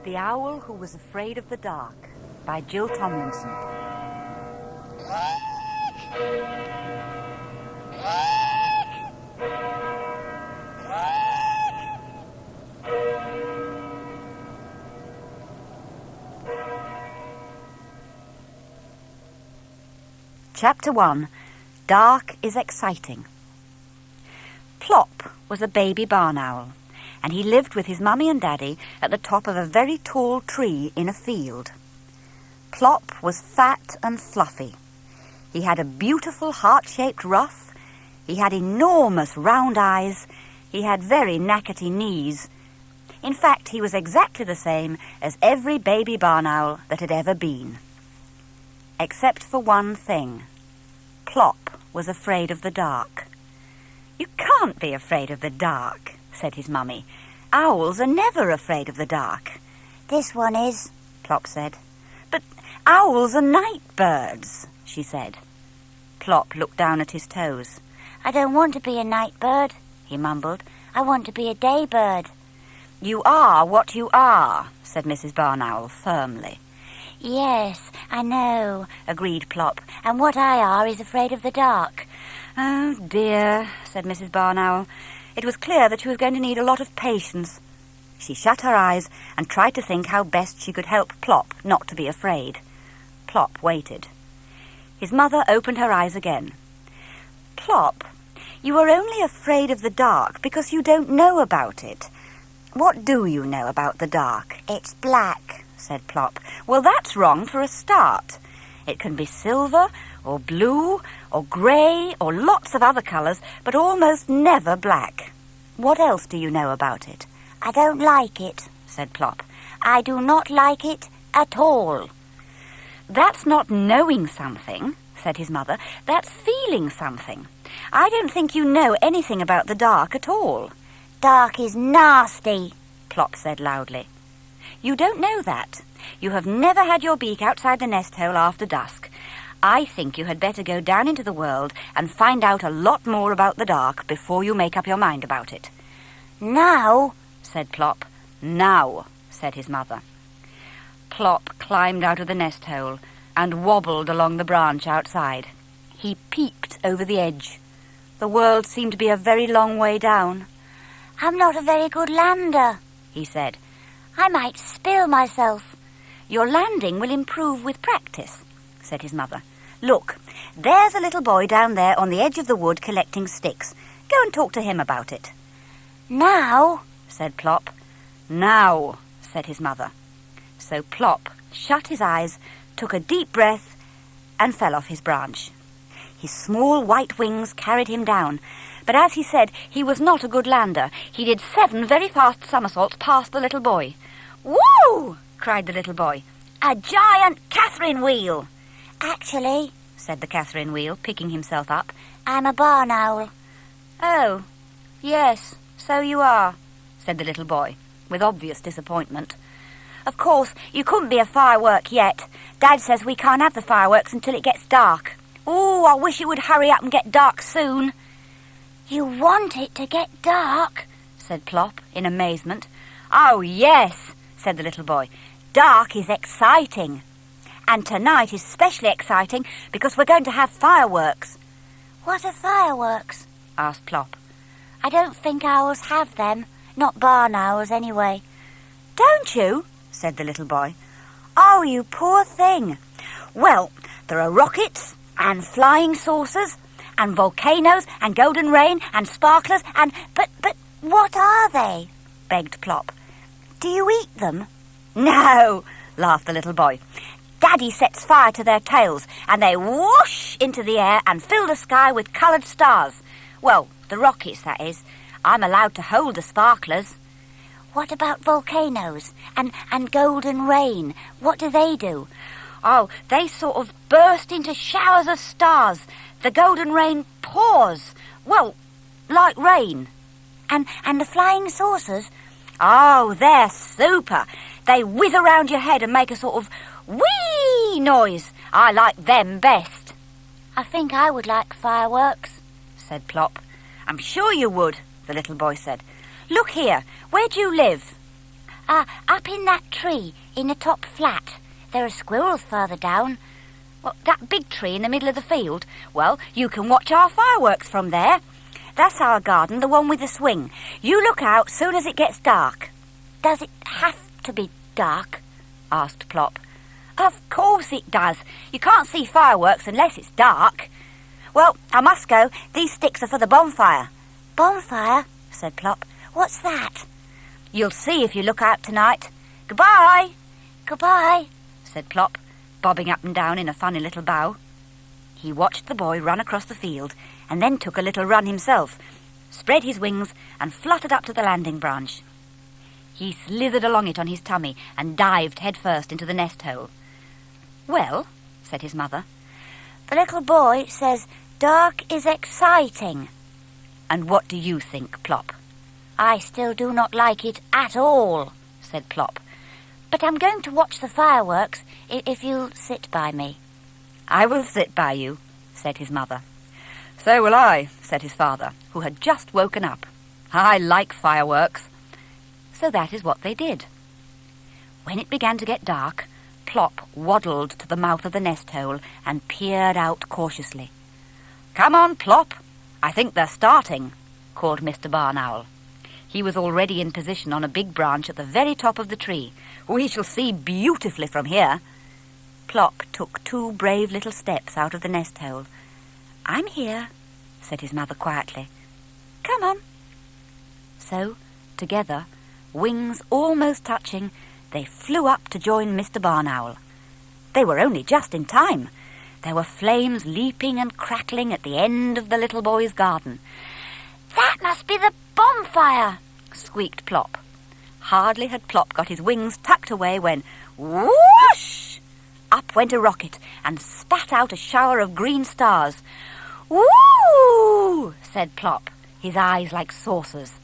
The Owl Who Was Afraid of the Dark by Jill Tomlinson. Chapter 1. Dark is Exciting. Plop was a baby barn owl, and he lived with his mummy and daddy at the top of a very tall tree in a field. Plop was fat and fluffy. He had a beautiful heart-shaped ruff. He had enormous round eyes. He had very knackety knees. In fact, he was exactly the same as every baby barn owl that had ever been. Except for one thing. Plop was afraid of the dark. "You can't be afraid of the dark," said his mummy. "Owls are never afraid of the dark." "This one is," Plop said. "But owls are night birds," she said. Plop looked down at his toes. "I don't want to be a night bird," he mumbled. "I want to be a day bird." "You are what you are," said Mrs. Barn Owl firmly. "Yes, I know," agreed Plop, "and what I are is afraid of the dark." "Oh, dear," said Mrs. Barn Owl. It was clear that she was going to need a lot of patience. She shut her eyes and tried to think how best she could help Plop not to be afraid. Plop waited. His mother opened her eyes again. "Plop, you are only afraid of the dark because you don't know about it. What do you know about the dark?" "It's black," said Plop. "Well, that's wrong for a start. It can be silver or blue or grey or lots of other colours, but almost never black. What else do you know about it?" "I don't like it," said Plop. "I do not like it at all." "That's not knowing something," said his mother. "That's feeling something. I don't think you know anything about the dark at all." "Dark is nasty," Plop said loudly. "You don't know that. You have never had your beak outside the nest hole after dusk. I think you had better go down into the world and find out a lot more about the dark before you make up your mind about it." "Now," said Plop. "Now," said his mother. Plop climbed out of the nest hole and wobbled along the branch outside. He peeped over the edge. The world seemed to be a very long way down. "I'm not a very good lander," he said. "I might spill myself." "Your landing will improve with practice," said his mother. "Look, there's a little boy down there on the edge of the wood collecting sticks. Go and talk to him about it." "Now," said Plop. "Now," said his mother. So Plop shut his eyes, took a deep breath, and fell off his branch. His small white wings carried him down, but as he said he was not a good lander, he did 7 very fast somersaults past the little boy. "Woo!" cried the little boy. "A giant Catherine wheel!" "Actually," said the Catherine wheel, picking himself up, "I'm a barn owl." "Oh, yes, so you are," said the little boy, with obvious disappointment. "Of course, you couldn't be a firework yet. Dad says we can't have the fireworks until it gets dark. Oh, I wish it would hurry up and get dark soon." "You want it to get dark?" said Plop, in amazement. "Oh, yes," said the little boy. "Dark is exciting. And tonight is specially exciting because we're going to have fireworks." "What are fireworks?" asked Plop. "I don't think owls have them. Not barn owls, anyway." "Don't you?" said the little boy. "Oh, you poor thing. Well, there are rockets and flying saucers and volcanoes and golden rain and sparklers and—" But what are they?" begged Plop. "Do you eat them?" "No," laughed the little boy. "Daddy sets fire to their tails, and they whoosh into the air and fill the sky with coloured stars. Well, the rockets, that is. I'm allowed to hold the sparklers." "What about volcanoes and golden rain? What do they do?" "Oh, they sort of burst into showers of stars. The golden rain pours. Well, like rain." And the flying saucers?" "Oh, they're super. They whiz around your head and make a sort of whee noise. I like them best." "I think I would like fireworks," said Plop. "I'm sure you would," the little boy said. "Look here, where do you live?" Up in that tree, in the top flat. There are squirrels further down. Well, that big tree in the middle of the field? Well, you can watch our fireworks from there. That's our garden, the one with the swing. You look out soon as it gets dark. Does it have to be dark? Asked Plop. Of course it does. You can't see fireworks unless it's dark. Well, I must go. These sticks are for the bonfire. Bonfire? Said Plop. What's that? You'll see if you look out tonight. Goodbye. Goodbye, said Plop, bobbing up and down in a funny little bow. He watched the boy run across the field and then took a little run himself, spread his wings and fluttered up to the landing branch. He slithered along it on his tummy and dived headfirst into the nest hole. Well, said his mother. The little boy says dark is exciting. And what do you think, Plop? I still do not like it at all, said Plop. But I'm going to watch the fireworks if you'll sit by me. I will sit by you, said his mother. So will I, said his father, who had just woken up. I like fireworks. So that is what they did. When it began to get dark, Plop waddled to the mouth of the nest hole and peered out cautiously. Come on, Plop. I think they're starting, called Mr. Barn Owl. He was already in position on a big branch at the very top of the tree. We shall see beautifully from here. Plop took 2 brave little steps out of the nest hole. I'm here, said his mother quietly. Come on. So, together, wings almost touching, they flew up to join Mr. Barn Owl. They were only just in time. There were flames leaping and crackling at the end of the little boy's garden. That must be the bonfire, squeaked Plop. Hardly had Plop got his wings tucked away when, whoosh! Up went a rocket and spat out a shower of green stars. Woo! Said Plop, his eyes like saucers.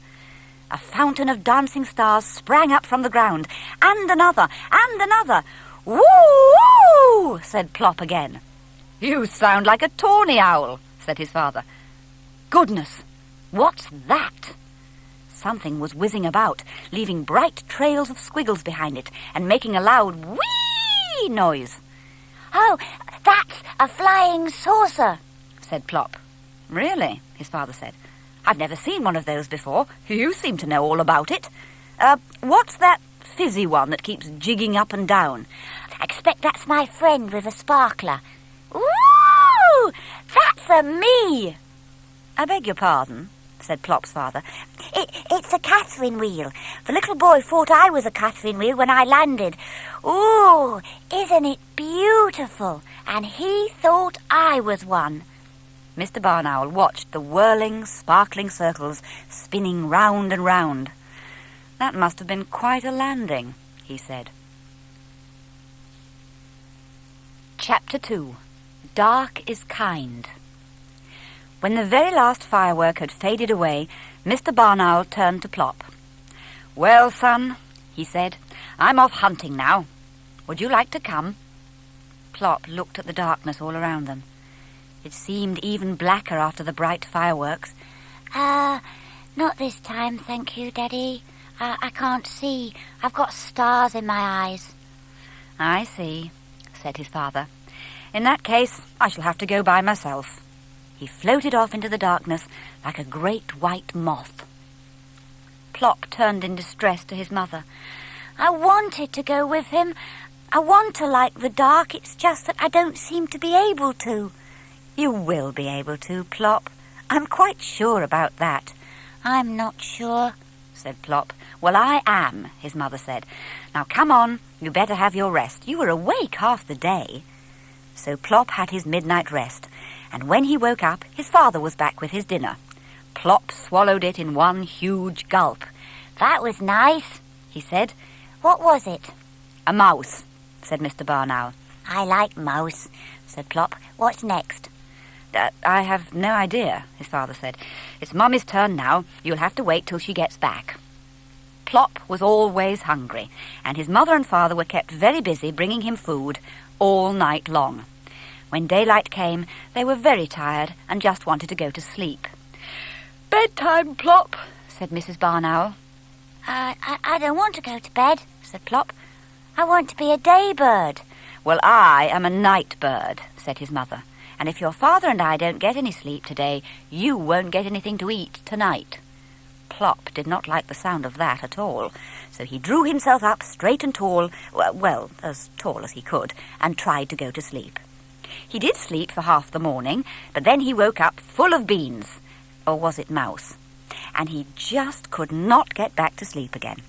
A fountain of dancing stars sprang up from the ground, and another, and another. Woo! Said Plop again. You sound like a tawny owl, said his father. Goodness, what's that? Something was whizzing about, leaving bright trails of squiggles behind it, and making a loud whee noise. Oh, that's a flying saucer, said Plop. Really? His father said. I've never seen one of those before. You seem to know all about it. What's that fizzy one that keeps jigging up and down? I expect that's my friend with a sparkler. Woo! That's a me! I beg your pardon, said Plop's father. It's a Catherine wheel. The little boy thought I was a Catherine wheel when I landed. Ooh, isn't it beautiful? And he thought I was one. Mr. Barn Owl watched the whirling, sparkling circles spinning round and round. That must have been quite a landing, he said. Chapter 2. Dark is Kind. When the very last firework had faded away, Mr. Barn Owl turned to Plop. Well, son, he said, I'm off hunting now. Would you like to come? Plop looked at the darkness all around them. It seemed even blacker after the bright fireworks. Not this time, thank you, Daddy. I can't see. I've got stars in my eyes. I see, said his father. In that case, I shall have to go by myself. He floated off into the darkness like a great white moth. Plop turned in distress to his mother. I wanted to go with him. I want to like the dark. It's just that I don't seem to be able to. You will be able to, Plop. I'm quite sure about that. I'm not sure, said Plop. Well, I am, his mother said. Now come on, you better have your rest. You were awake half the day. So Plop had his midnight rest, and when he woke up, his father was back with his dinner. Plop swallowed it in one huge gulp. That was nice, he said. What was it? A mouse, said Mr. Barn Owl. I like mouse, said Plop. What's next? I have no idea, his father said. It's Mummy's turn now. You'll have to wait till she gets back. Plop was always hungry, and his mother and father were kept very busy bringing him food all night long. When daylight came, they were very tired and just wanted to go to sleep. Bedtime, Plop, said Mrs. Barn Owl. I don't want to go to bed, said Plop. I want to be a day bird. Well, I am a night bird, said his mother. And if your father and I don't get any sleep today, you won't get anything to eat tonight. Plop did not like the sound of that at all, so he drew himself up straight and tall, well, as tall as he could, and tried to go to sleep. He did sleep for half the morning, but then he woke up full of beans. Or was it mouse? And he just could not get back to sleep again.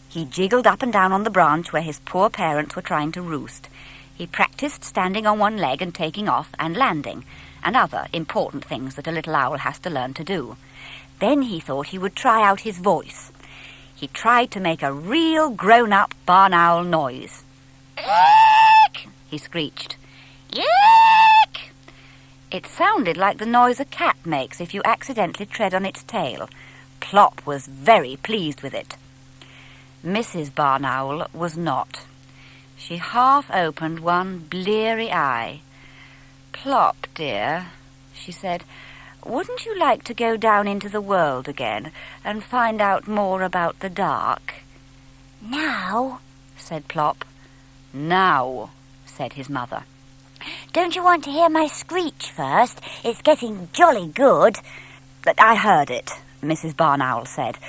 He jiggled up and down on the branch where his poor parents were trying to roost. He practiced standing on one leg and taking off and landing, and other important things that a little owl has to learn to do. Then he thought he would try out his voice. He tried to make a real grown-up barn owl noise. "Eek!" he screeched. "Eek!" It sounded like the noise a cat makes if you accidentally tread on its tail. Plop was very pleased with it. Mrs. Barn Owl was not. She half opened one bleary eye. "Plop, dear," she said, "wouldn't you like to go down into the world again and find out more about the dark?" "Now?" said Plop. "Now," said his mother. "Don't you want to hear my screech first? It's getting jolly good." "I heard it," Mrs. Barn Owl said.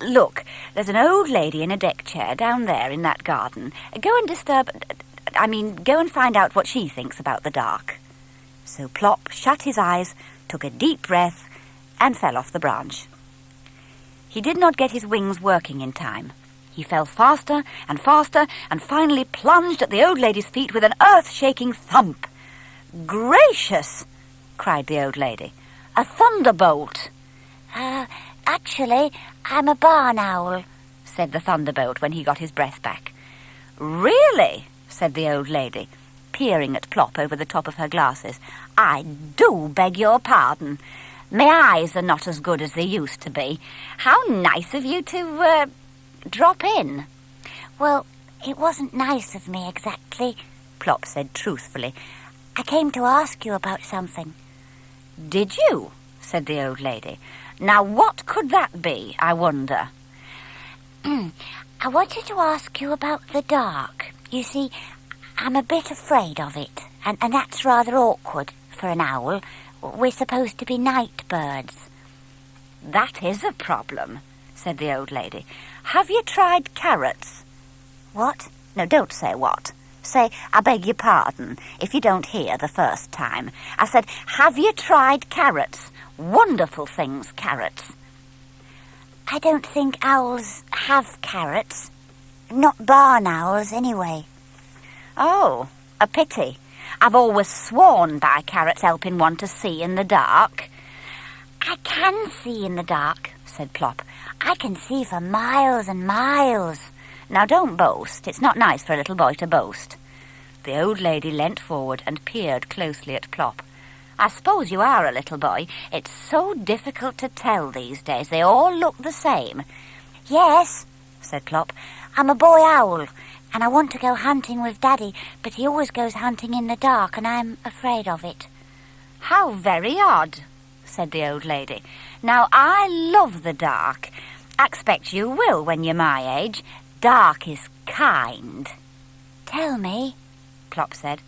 "Look, there's an old lady in a deck chair down there in that garden. Go and find out what she thinks about the dark." So Plop shut his eyes, took a deep breath, and fell off the branch. He did not get his wings working in time. He fell faster and faster and finally plunged at the old lady's feet with an earth-shaking thump. "Gracious!" cried the old lady. "A thunderbolt!" Actually, I'm a barn owl," said the thunderbolt when he got his breath back. "Really?" said the old lady, peering at Plop over the top of her glasses. "I do beg your pardon. My eyes are not as good as they used to be. How nice of you to, drop in." "Well, it wasn't nice of me exactly," Plop said truthfully. "I came to ask you about something." "Did you?" said the old lady. "Now what could that be, I wonder?" "I wanted to ask you about the dark. You see, I'm a bit afraid of it, and that's rather awkward for an owl. We're supposed to be night birds." "That is a problem," said the old lady. "Have you tried carrots?" "What?" "No, don't say what. Say, I beg your pardon, if you don't hear the first time. I said, have you tried carrots? Wonderful things, carrots." "I don't think owls have carrots. Not barn owls, anyway." "Oh, a pity. I've always sworn by carrots helping one to see in the dark." "I can see in the dark," said Plop. "I can see for miles and miles." "Now don't boast. It's not nice for a little boy to boast." The old lady leant forward and peered closely at Plop. "I suppose you are a little boy. It's so difficult to tell these days. They all look the same." "Yes," said Plop. "I'm a boy owl, and I want to go hunting with Daddy, but he always goes hunting in the dark, and I'm afraid of it." "How very odd," said the old lady. "Now, I love the dark. I expect you will when you're my age. Dark is kind." "Tell me," Plop said.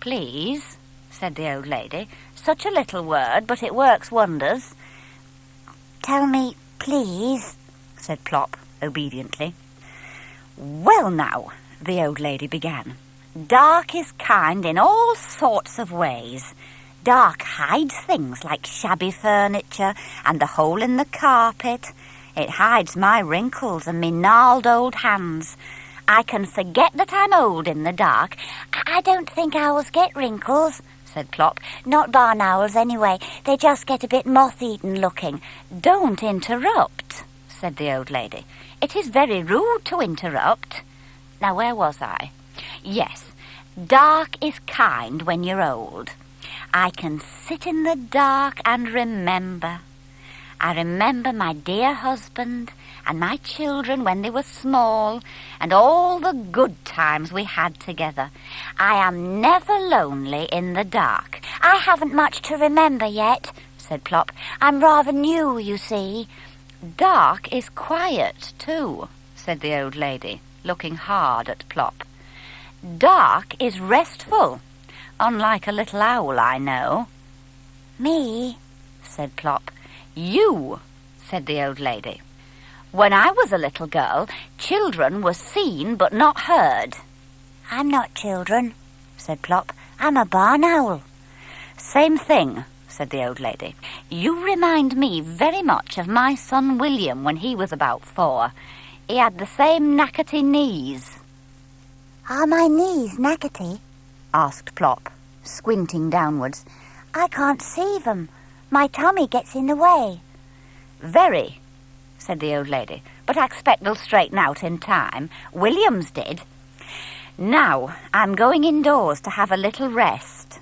"Please," said the old lady. "Such a little word, but it works wonders." "Tell me, please," said Plop obediently. "Well now," the old lady began, "dark is kind in all sorts of ways. Dark hides things like shabby furniture and the hole in the carpet. It hides my wrinkles and me gnarled old hands. I can forget that I'm old in the dark." "I don't think owls get wrinkles," said Plop. "Not barn owls, anyway. They just get a bit moth-eaten looking." "Don't interrupt," said the old lady. "It is very rude to interrupt. Now, where was I? Yes, dark is kind when you're old. I can sit in the dark and remember. I remember my dear husband and my children when they were small, and all the good times we had together. I am never lonely in the dark." "I haven't much to remember yet," said Plop. "I'm rather new, you see." Dark is quiet, too, said the old lady, looking hard at Plop. Dark is restful, unlike a little owl I know. Me? Said Plop. You, said the old lady. When I was a little girl, children were seen but not heard. I'm not children, said Plop. I'm a barn owl. Same thing, said the old lady. You remind me very much of my son William when he was about 4. He had the same knackety knees. Are my knees knackety? Asked Plop, squinting downwards. I can't see them. My tummy gets in the way. Very, said the old lady, but I expect they'll straighten out in time. William's did. Now, I'm going indoors to have a little rest.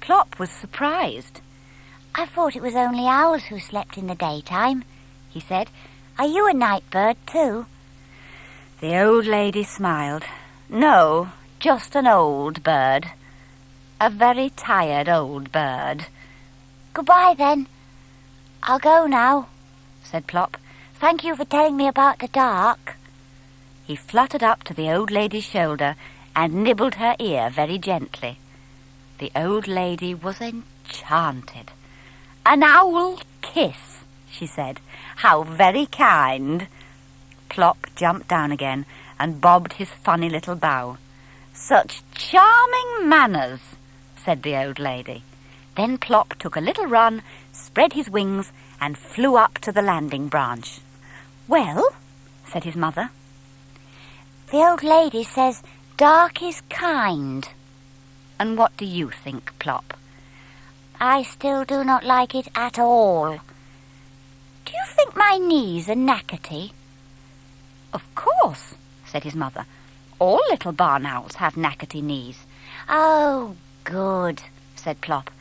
Plop was surprised. I thought it was only owls who slept in the daytime, he said. Are you a night bird too? The old lady smiled. No, just an old bird. A very tired old bird. Goodbye, then. I'll go now, said Plop. Thank you for telling me about the dark. He fluttered up to the old lady's shoulder and nibbled her ear very gently. The old lady was enchanted. An owl kiss, she said. How very kind. Plop jumped down again and bobbed his funny little bow. Such charming manners, said the old lady. Then Plop took a little run, spread his wings, and flew up to the landing branch. Well, said his mother. The old lady says dark is kind. And what do you think, Plop? I still do not like it at all. Do you think my knees are knackety? Of course, said his mother. All little barn owls have knackety knees. Oh, good, said Plop.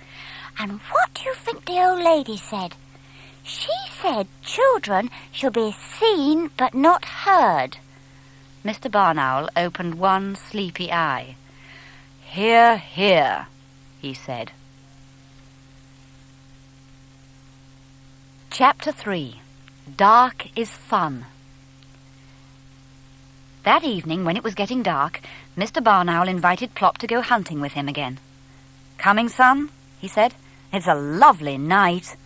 And what do you think the old lady said? She said children should be seen but not heard. Mr. Barn Owl opened one sleepy eye. Hear, hear, he said. Chapter 3. Dark is Fun. That evening, when it was getting dark, Mr. Barn Owl invited Plop to go hunting with him again. Coming, son? He said. It's a lovely night.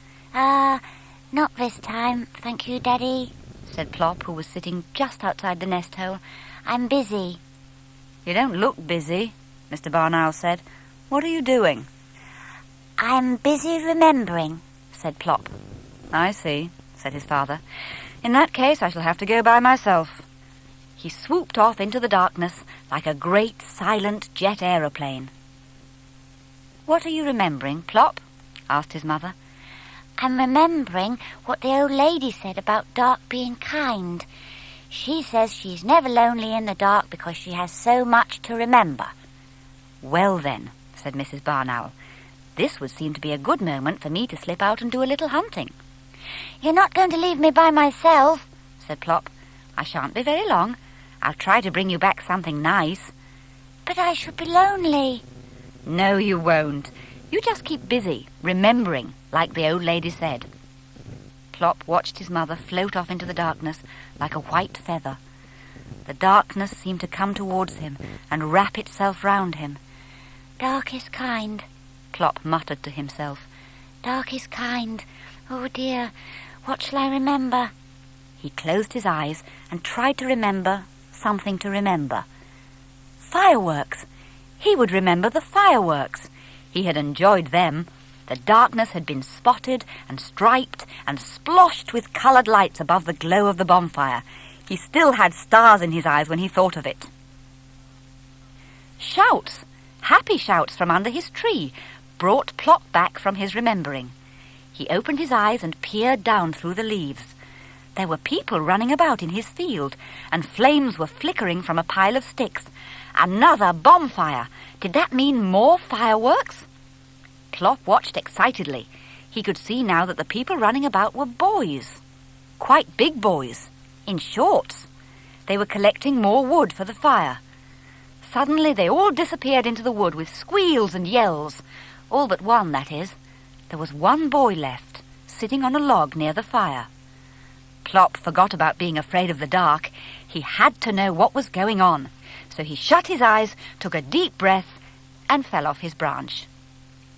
Not this time, thank you, Daddy, said Plop, who was sitting just outside the nest hole. I'm busy. You don't look busy, Mr. Barn Owl said. What are you doing? I'm busy remembering, said Plop. I see, said his father. In that case, I shall have to go by myself. He swooped off into the darkness like a great silent jet aeroplane. What are you remembering, Plop? Asked his mother. I'm remembering what the old lady said about dark being kind. She says she's never lonely in the dark because she has so much to remember. Well then, said Mrs. Barn Owl, this would seem to be a good moment for me to slip out and do a little hunting. You're not going to leave me by myself, said Plop. I shan't be very long. I'll try to bring you back something nice. But I should be lonely. No, you won't. You just keep busy, remembering, like the old lady said. Plop watched his mother float off into the darkness like a white feather. The darkness seemed to come towards him and wrap itself round him. Dark is kind, Plop muttered to himself. Dark is kind. Oh dear, what shall I remember? He closed his eyes and tried to remember something to remember. Fireworks! He would remember the fireworks. He had enjoyed them. The darkness had been spotted and striped and sploshed with coloured lights above the glow of the bonfire. He still had stars in his eyes when he thought of it. Shouts, happy shouts from under his tree, brought Plop back from his remembering. He opened his eyes and peered down through the leaves. There were people running about in his field, and flames were flickering from a pile of sticks. Another bonfire! Did that mean more fireworks? Plop watched excitedly. He could see now that the people running about were boys. Quite big boys, in shorts. They were collecting more wood for the fire. Suddenly they all disappeared into the wood with squeals and yells. All but one, that is. There was one boy left, sitting on a log near the fire. Plop forgot about being afraid of the dark. He had to know what was going on. So he shut his eyes, took a deep breath, and fell off his branch.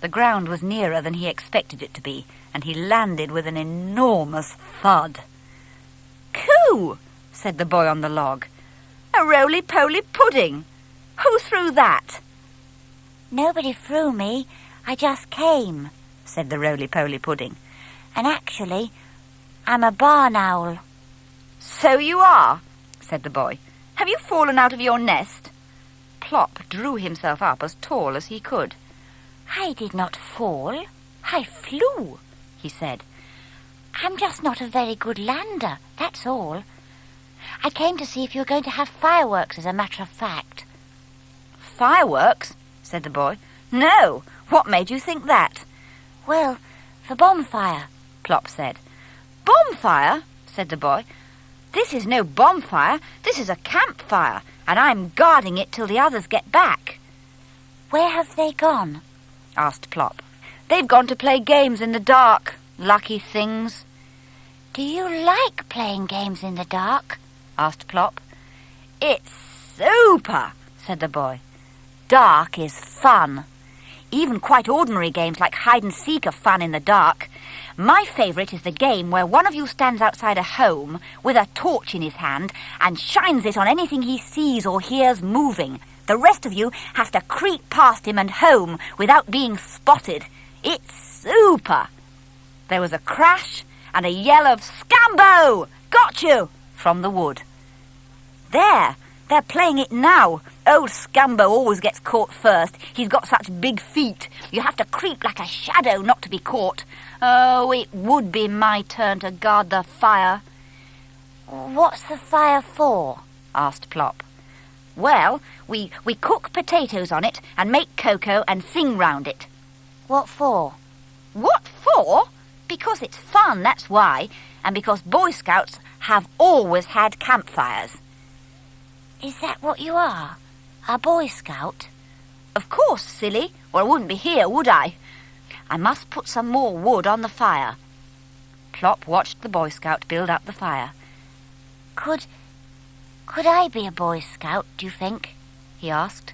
The ground was nearer than he expected it to be, and he landed with an enormous thud. "Coo!" said the boy on the log. "A roly-poly pudding! Who threw that?" "Nobody threw me. I just came," said the roly-poly pudding. "And actually, I'm a barn owl." "So you are," said the boy. "Have you fallen out of your nest?" Plop drew himself up as tall as he could. "I did not fall. I flew," he said. "I'm just not a very good lander, that's all. I came to see if you were going to have fireworks, as a matter of fact." "Fireworks?" said the boy. "No! What made you think that?" "Well, for bonfire," Plop said. "Bonfire?" said the boy. "This is no bonfire. This is a campfire, and I'm guarding it till the others get back." "Where have they gone?" asked Plop. "They've gone to play games in the dark. Lucky things." "Do you like playing games in the dark?" asked Plop. "It's super," said the boy. "Dark is fun. Even quite ordinary games like hide-and-seek are fun in the dark. My favourite is the game where one of you stands outside a home with a torch in his hand and shines it on anything he sees or hears moving. The rest of you have to creep past him and home without being spotted. It's super." There was a crash and a yell of "Scambo! Got you!" from the wood. "There! They're playing it now. Old Scambo always gets caught first. He's got such big feet. You have to creep like a shadow not to be caught. Oh, it would be my turn to guard the fire." "What's the fire for?" asked Plop. "Well, we cook potatoes on it and make cocoa and sing round it." "What for?" "What for? Because it's fun, that's why, and because Boy Scouts have always had campfires." "Is that what you are? A Boy Scout?" "Of course, silly, or I wouldn't be here, would I? I must put some more wood on the fire." Plop watched the Boy Scout build up the fire. Could I be a Boy Scout, do you think?" he asked.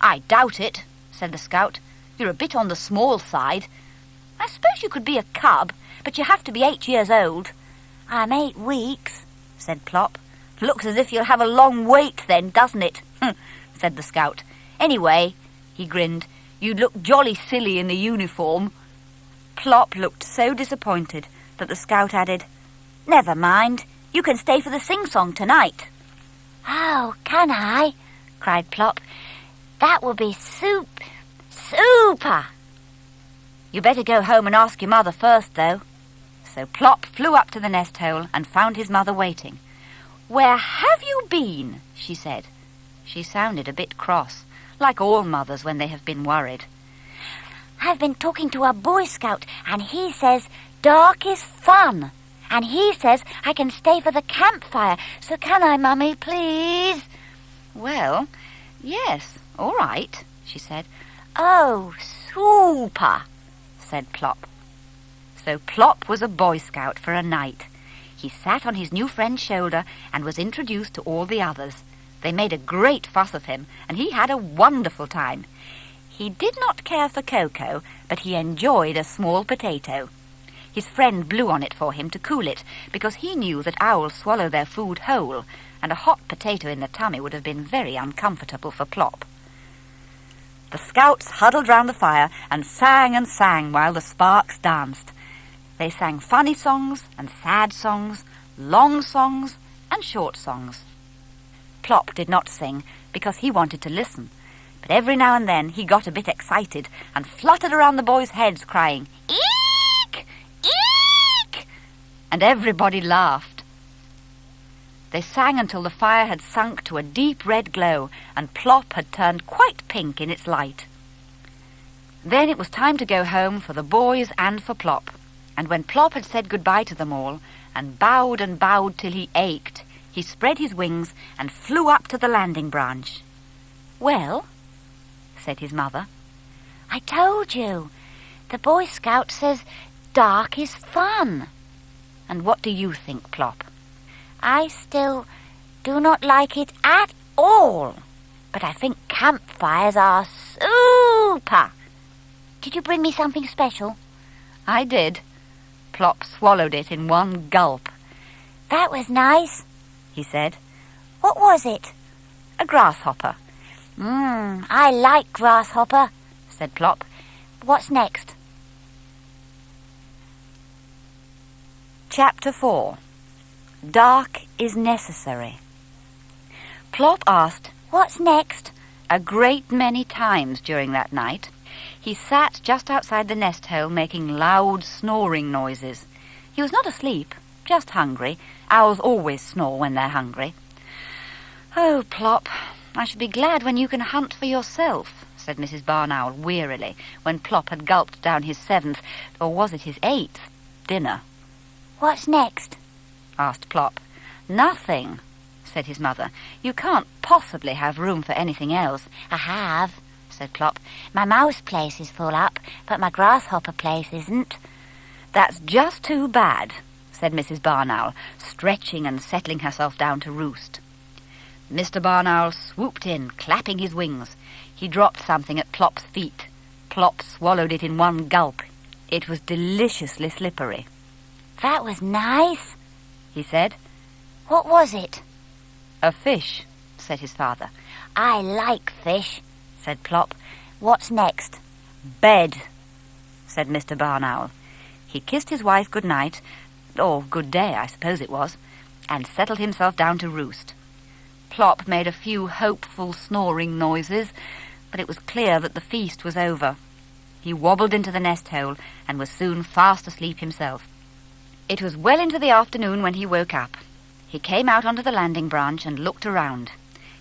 "I doubt it," said the Scout. "You're a bit on the small side. I suppose you could be a cub, but you have to be 8 years old." "I'm 8 weeks," said Plop. "Looks as if you'll have a long wait then, doesn't it?" said the Scout. "Anyway," he grinned, "you'd look jolly silly in the uniform." Plop looked so disappointed that the Scout added, "Never mind, you can stay for the sing-song tonight." "Oh, can I?" cried Plop. "That would be super." "You better go home and ask your mother first, though." So Plop flew up to the nest hole and found his mother waiting. "Where have you been?" she said. She sounded a bit cross, like all mothers when they have been worried. "I've been talking to a Boy Scout, and he says dark is fun. And he says I can stay for the campfire. So can I, Mummy, please?" "Well, yes, all right," she said. "Oh, super," said Plop. So Plop was a Boy Scout for a night. He sat on his new friend's shoulder and was introduced to all the others. They made a great fuss of him, and he had a wonderful time. He did not care for cocoa, but he enjoyed a small potato. His friend blew on it for him to cool it, because he knew that owls swallow their food whole, and a hot potato in the tummy would have been very uncomfortable for Plop. The Scouts huddled round the fire and sang while the sparks danced. They sang funny songs and sad songs, long songs and short songs. Plop did not sing because he wanted to listen, but every now and then he got a bit excited and fluttered around the boys' heads crying, "Eek! Eek!" And everybody laughed. They sang until the fire had sunk to a deep red glow and Plop had turned quite pink in its light. Then it was time to go home for the boys and for Plop. And when Plop had said goodbye to them all, and bowed till he ached, he spread his wings and flew up to the landing branch. "Well," said his mother. "I told you. The Boy Scout says dark is fun." "And what do you think, Plop?" I still do not like it at all. But I think campfires are super. Did you bring me something special? I did. Plop swallowed it in one gulp. That was nice, he said. What was it? A grasshopper. I like grasshopper, said Plop. What's next? Chapter 4. Dark is necessary. Plop asked, What's next? a great many times during that night. He sat just outside the nest hole making loud snoring noises. He was not asleep, just hungry. Owls always snore when they're hungry. "Oh, Plop, I should be glad when you can hunt for yourself," said Mrs. Barn Owl wearily, when Plop had gulped down his 7th, or was it his 8th, dinner. What's next? asked Plop. "Nothing," said his mother. "You can't possibly have room for anything else." I have, said Plop. My mouse place is full up, but my grasshopper place isn't. "That's just too bad," said Mrs. Barn Owl, stretching and settling herself down to roost. Mr. Barn Owl swooped in, clapping his wings. He dropped something at Plop's feet. Plop swallowed it in one gulp. It was deliciously slippery. That was nice, he said. What was it? "A fish," said his father. I like fish, said Plop. What's next? "Bed," said Mr. Barn Owl. He kissed his wife good night, or good day, I suppose it was, and settled himself down to roost. Plop made a few hopeful snoring noises, but it was clear that the feast was over. He wobbled into the nest hole and was soon fast asleep himself. It was well into the afternoon when he woke up. He came out onto the landing branch and looked around.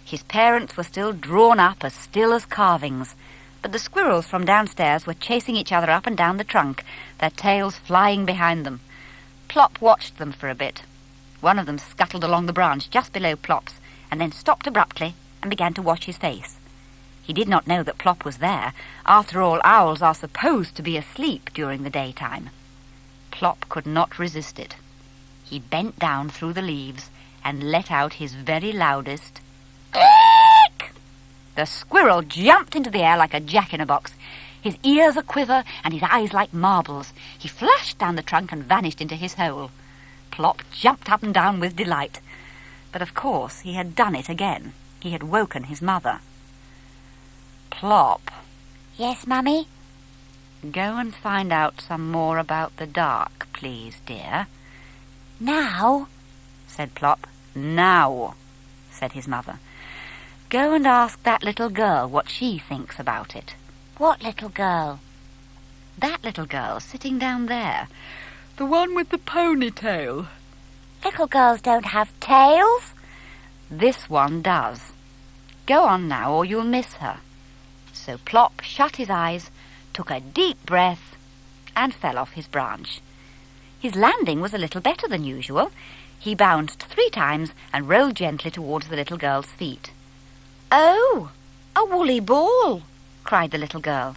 His parents were still drawn up as still as carvings, but the squirrels from downstairs were chasing each other up and down the trunk, their tails flying behind them. Plop watched them for a bit. One of them scuttled along the branch just below Plop's, and then stopped abruptly and began to wash his face. He did not know that Plop was there. After all, owls are supposed to be asleep during the daytime. Plop could not resist it. He bent down through the leaves and let out his very loudest "Eek!" The squirrel jumped into the air like a jack-in-a-box, his ears a-quiver and his eyes like marbles. He flashed down the trunk and vanished into his hole. Plop jumped up and down with delight. But of course he had done it again. He had woken his mother. "Plop." Yes, Mummy? "Go and find out some more about the dark, please, dear." Now? said Plop. "Now," said his mother. "Go and ask that little girl what she thinks about it." What little girl? "That little girl sitting down there. The one with the ponytail." Little girls don't have tails. "This one does. Go on now, or you'll miss her." So Plop shut his eyes, took a deep breath, and fell off his branch. His landing was a little better than usual. He bounced 3 times and rolled gently towards the little girl's feet. "Oh, a woolly ball!" cried the little girl.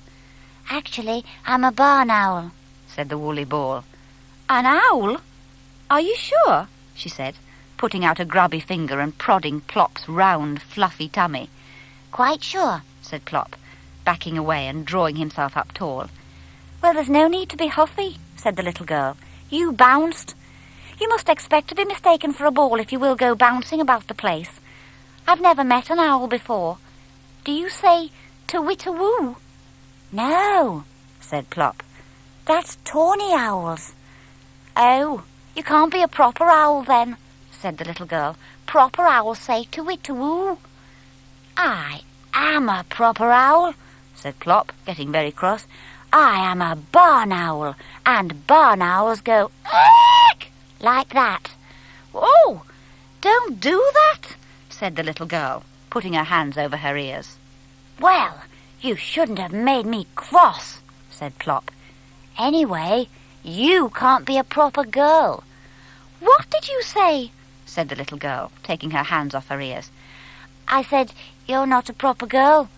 Actually, I'm a barn owl, said the woolly ball. "An owl? Are you sure?" she said, putting out a grubby finger and prodding Plop's round, fluffy tummy. Quite sure, said Plop, backing away and drawing himself up tall. "Well, there's no need to be huffy," said the little girl. "You bounced. You must expect to be mistaken for a ball if you will go bouncing about the place. I've never met an owl before. Do you say to-wit-a-woo?" No, said Plop. that's tawny owls. "Oh, you can't be a proper owl then," said the little girl. "Proper owls say to-wit-a-woo." I am a proper owl, said Plop, getting very cross. I am a barn owl, and barn owls go eek like that. "Oh, don't do that," said the little girl, putting her hands over her ears. Well, you shouldn't have made me cross, said Plop. Anyway, you can't be a proper girl. "What did you say?" said the little girl, taking her hands off her ears. I said, you're not a proper girl.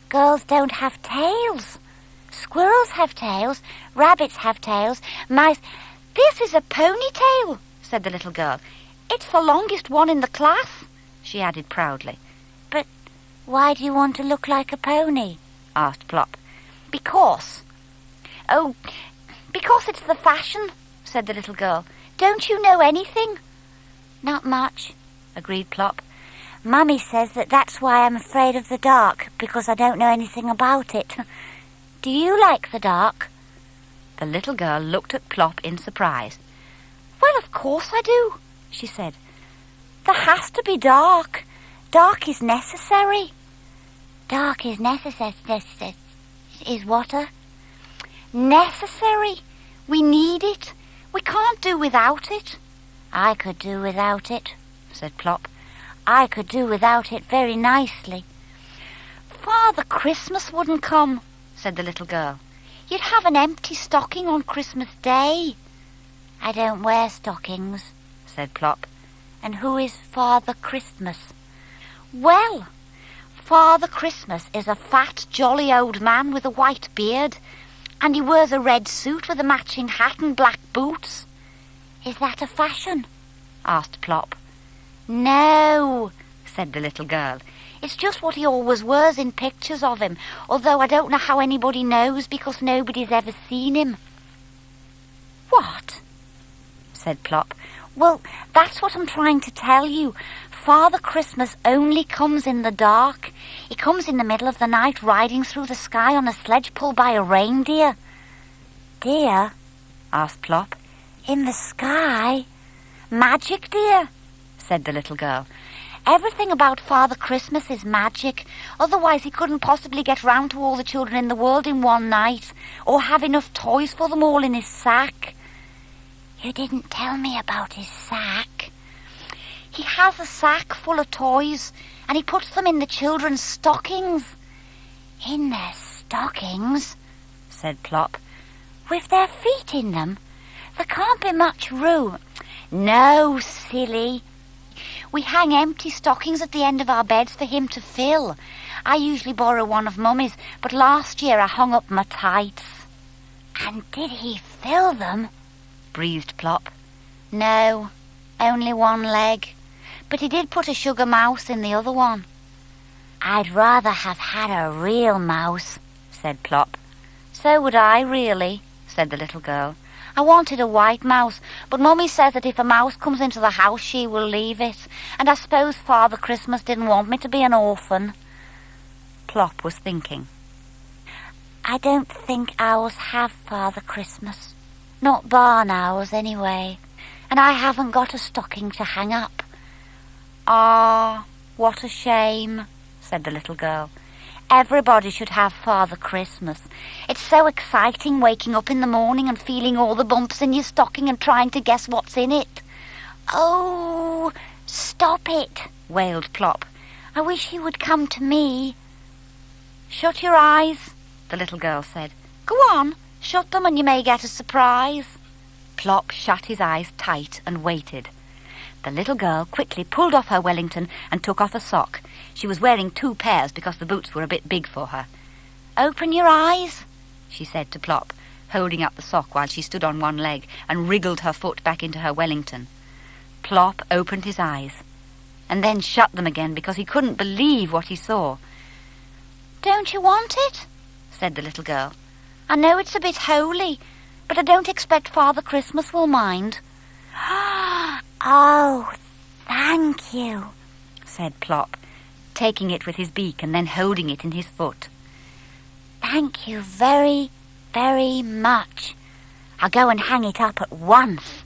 Girls don't have tails. Squirrels have tails, rabbits have tails, mice... "This is a ponytail," said the little girl. It's the longest one in the class, she added proudly. But why do you want to look like a pony? Asked Plop. Because it's the fashion, said the little girl. Don't you know anything? Not much, agreed Plop. Mummy says that's why I'm afraid of the dark, because I don't know anything about it. Do you like the dark? The little girl looked at Plop in surprise. Well, of course I do, she said. There has to be dark. Dark is necessary. Dark is necessary. Is what? Necessary. We need it. We can't do without it. I could do without it, said Plop. I could do without it very nicely. Father Christmas wouldn't come, said the little girl. You'd have an empty stocking on Christmas Day. I don't wear stockings, said Plop. And who is Father Christmas? Well, Father Christmas is a fat, jolly old man with a white beard, and he wears a red suit with a matching hat and black boots. Is that a fashion? Asked Plop. No, said the little girl. It's just what he always wears in pictures of him, although I don't know how anybody knows because nobody's ever seen him. What? Said Plop. Well, that's what I'm trying to tell you. Father Christmas only comes in the dark. He comes in the middle of the night riding through the sky on a sledge pulled by a reindeer. Deer? Asked Plop. In the sky? Magic, dear, said the little girl. Everything about Father Christmas is magic. Otherwise he couldn't possibly get round to all the children in the world in one night, or have enough toys for them all in his sack. You didn't tell me about his sack. He has a sack full of toys, and he puts them in the children's stockings. In their stockings? Said Plop. With their feet in them? There can't be much room. No, silly. We hang empty stockings at the end of our beds for him to fill. I usually borrow one of Mummy's, but last year I hung up my tights. And did he fill them? Breathed Plop. No, only one leg. But he did put a sugar mouse in the other one. I'd rather have had a real mouse, said Plop. So would I, really, said the little girl. I wanted a white mouse, but Mummy says that if a mouse comes into the house, she will leave it. And I suppose Father Christmas didn't want me to be an orphan. Plop was thinking. I don't think owls have Father Christmas. Not barn owls, anyway. And I haven't got a stocking to hang up. Ah, what a shame, said the little girl. Everybody should have Father Christmas. It's so exciting waking up in the morning and feeling all the bumps in your stocking and trying to guess what's in it. Oh, stop it, wailed Plop. I wish he would come to me. Shut your eyes, the little girl said. Go on, shut them and you may get a surprise. Plop shut his eyes tight and waited. The little girl quickly pulled off her Wellington and took off a sock. She was wearing 2 pairs because the boots were a bit big for her. Open your eyes, she said to Plop, holding up the sock while she stood on one leg and wriggled her foot back into her Wellington. Plop opened his eyes and then shut them again because he couldn't believe what he saw. Don't you want it? Said the little girl. I know it's a bit holy, but I don't expect Father Christmas will mind. Oh, thank you, said Plop, taking it with his beak and then holding it in his foot. Thank you very, very much. I'll go and hang it up at once.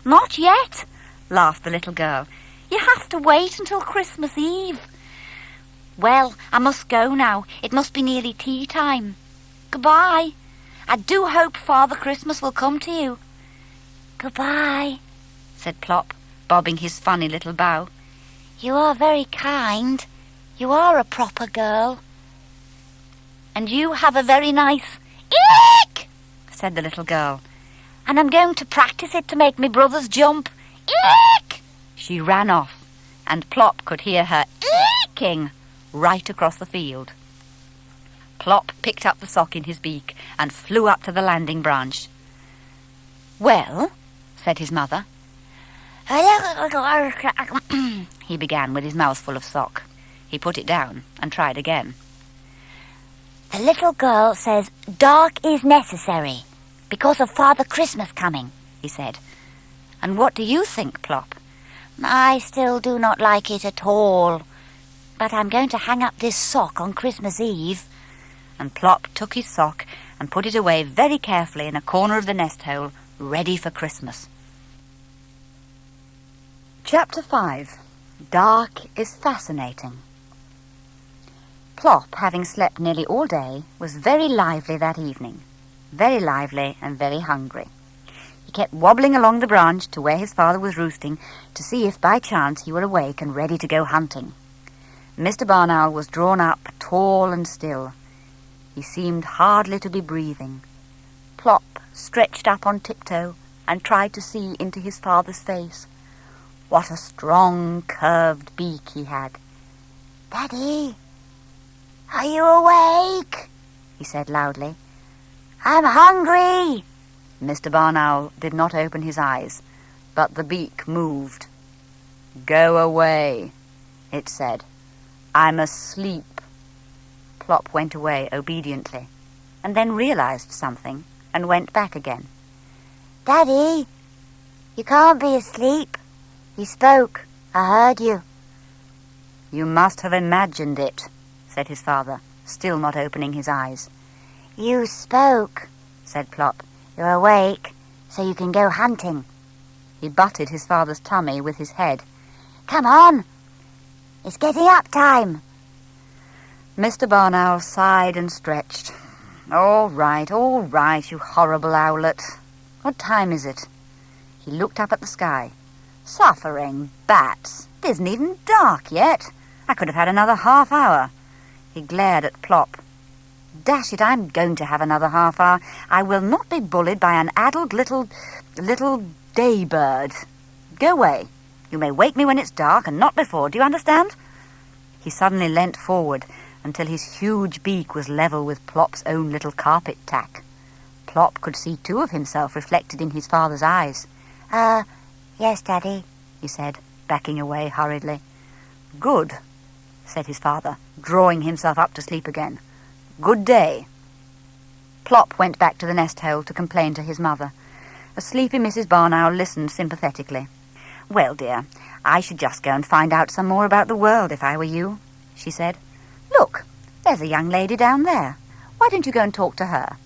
Not yet, laughed the little girl. You have to wait until Christmas Eve. Well, I must go now. It must be nearly tea time. Goodbye. I do hope Father Christmas will come to you. Goodbye, said Plop, bobbing his funny little bow. You are very kind. You are a proper girl. And you have a very nice eek, said the little girl. And I'm going to practice it to make me brothers jump. Eek! She ran off, and Plop could hear her eeking right across the field. Plop picked up the sock in his beak and flew up to the landing branch. Well, said his mother. He began with his mouth full of sock. He put it down and tried again. The little girl says dark is necessary because of Father Christmas coming, he said. And what do you think, Plop? I still do not like it at all, but I'm going to hang up this sock on Christmas Eve. And Plop took his sock and put it away very carefully in a corner of the nest hole, ready for Christmas. Chapter 5. Dark is Fascinating. Plop, having slept nearly all day, was very lively that evening. Very lively and very hungry. He kept wobbling along the branch to where his father was roosting to see if by chance he were awake and ready to go hunting. Mr. Barn Owl was drawn up, tall and still. He seemed hardly to be breathing. Plop stretched up on tiptoe and tried to see into his father's face. What a strong, curved beak he had. Daddy, are you awake? He said loudly. I'm hungry. Mr. Barn Owl did not open his eyes, but the beak moved. Go away, it said. I'm asleep. Plop went away obediently, and then realized something and went back again. Daddy, you can't be asleep. You spoke. I heard you. You must have imagined it, said his father, still not opening his eyes. You spoke, said Plop. You're awake, so you can go hunting. He butted his father's tummy with his head. Come on. It's getting up time. Mr. Barn Owl sighed and stretched. All right, you horrible owlet. What time is it? He looked up at the sky. Suffering bats. It isn't even dark yet. I could have had another half hour. He glared at Plop. Dash it, I'm going to have another half hour. I will not be bullied by an addled little day bird. Go away. You may wake me when it's dark and not before, do you understand? He suddenly leant forward until his huge beak was level with Plop's own little carpet tack. Plop could see two of himself reflected in his father's eyes. Yes, Daddy, he said, backing away hurriedly. Good, said his father, drawing himself up to sleep again. Good day. Plop went back to the nest hole to complain to his mother. A sleepy Mrs. Barn Owl listened sympathetically. Well, dear, I should just go and find out some more about the world if I were you, she said. Look, there's a young lady down there. Why don't you go and talk to her?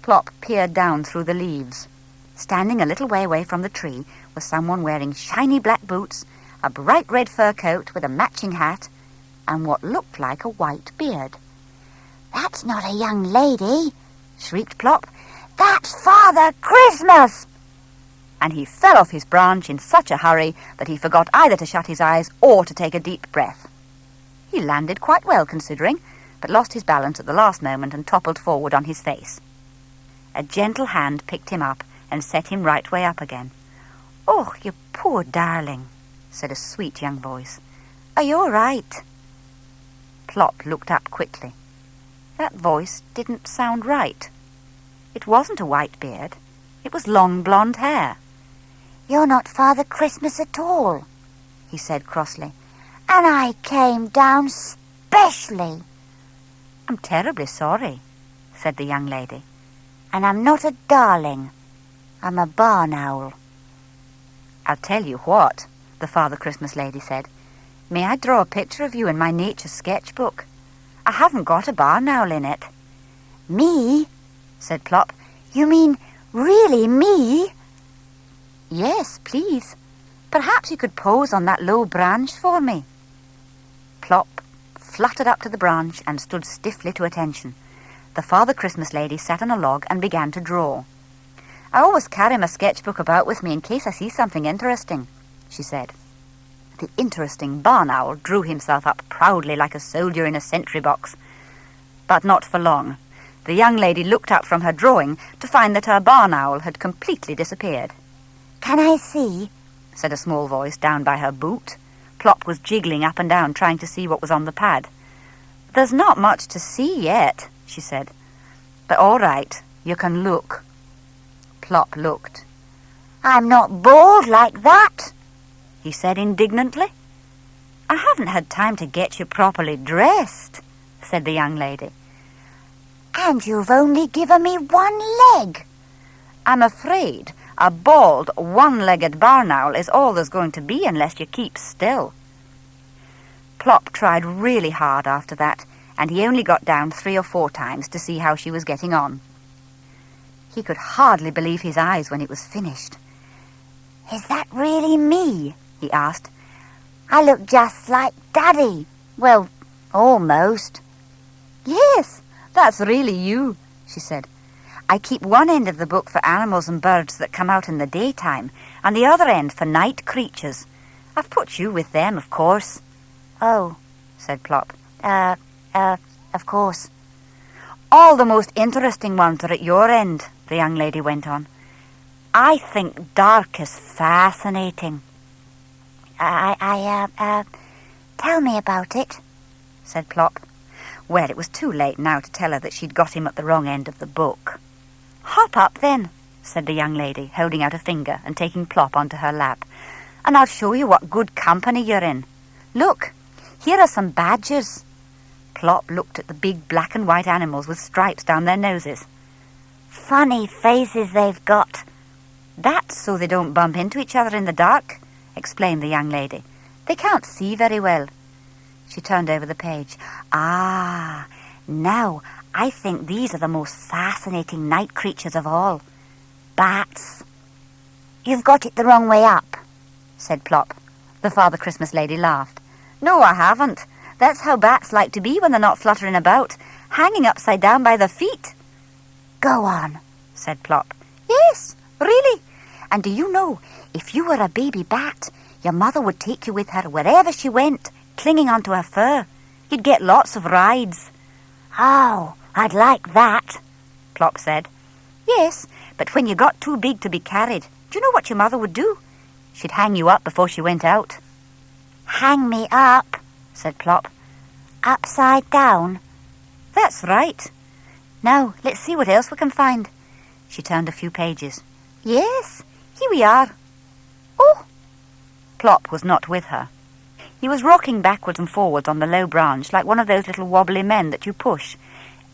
Plop peered down through the leaves. Standing a little way away from the tree was someone wearing shiny black boots, a bright red fur coat with a matching hat, and what looked like a white beard. That's not a young lady, shrieked Plop. That's Father Christmas! And he fell off his branch in such a hurry that he forgot either to shut his eyes or to take a deep breath. He landed quite well considering, but lost his balance at the last moment and toppled forward on his face. A gentle hand picked him up and set him right way up again. Oh, you poor darling, said a sweet young voice. Are you all right? Plop looked up quickly. That voice didn't sound right. It wasn't a white beard. It was long blonde hair. You're not Father Christmas at all, he said crossly. And I came down specially. I'm terribly sorry, said the young lady. And I'm not a darling. I'm a barn owl. I'll tell you what, the Father Christmas lady said. May I draw a picture of you in my nature sketchbook? I haven't got a barn owl in it. Me? Said Plop. You mean really me? Yes, please. Perhaps you could pose on that low branch for me. Plop fluttered up to the branch and stood stiffly to attention. The Father Christmas lady sat on a log and began to draw. I always carry my sketchbook about with me in case I see something interesting, she said. The interesting barn owl drew himself up proudly like a soldier in a sentry box. But not for long. The young lady looked up from her drawing to find that her barn owl had completely disappeared. Can I see? Said a small voice down by her boot. Plop was jiggling up and down trying to see what was on the pad. There's not much to see yet, she said. But all right, you can look. Plop looked. I'm not bald like that, he said indignantly. I haven't had time to get you properly dressed, said the young lady. And you've only given me one leg. I'm afraid a bald, one-legged barn owl is all there's going to be unless you keep still. Plop tried really hard after that, and he only got down 3 or 4 times to see how she was getting on. He could hardly believe his eyes when it was finished. Is that really me? He asked. I look just like Daddy. Well, almost. Yes, that's really you, she said. I keep one end of the book for animals and birds that come out in the daytime, and the other end for night creatures. I've put you with them, of course. Oh, said Plop. Of course. All the most interesting ones are at your end, the young lady went on. I think dark is fascinating. Tell me about it, said Plop. Well, it was too late now to tell her that she'd got him at the wrong end of the book. Hop up, then, said the young lady, holding out a finger and taking Plop onto her lap, and I'll show you what good company you're in. Look, here are some badgers. Plop looked at the big black and white animals with stripes down their noses. Funny faces they've got. That's so they don't bump into each other in the dark, explained the young lady. They can't see very well. She turned over the page. Ah, now I think these are the most fascinating night creatures of all. Bats. You've got it the wrong way up, said Plop. The Father Christmas lady laughed. No, I haven't. That's how bats like to be when they're not fluttering about, hanging upside down by their feet. Go on, said Plop. Yes, really. And do you know, if you were a baby bat, your mother would take you with her wherever she went, clinging onto her fur. You'd get lots of rides. Oh, I'd like that, Plop said. Yes, but when you got too big to be carried, do you know what your mother would do? She'd hang you up before she went out. Hang me up, said Plop. Upside down? That's right. Now, let's see what else we can find. She turned a few pages. Yes, here we are. Oh! Plop was not with her. He was rocking backwards and forwards on the low branch like one of those little wobbly men that you push.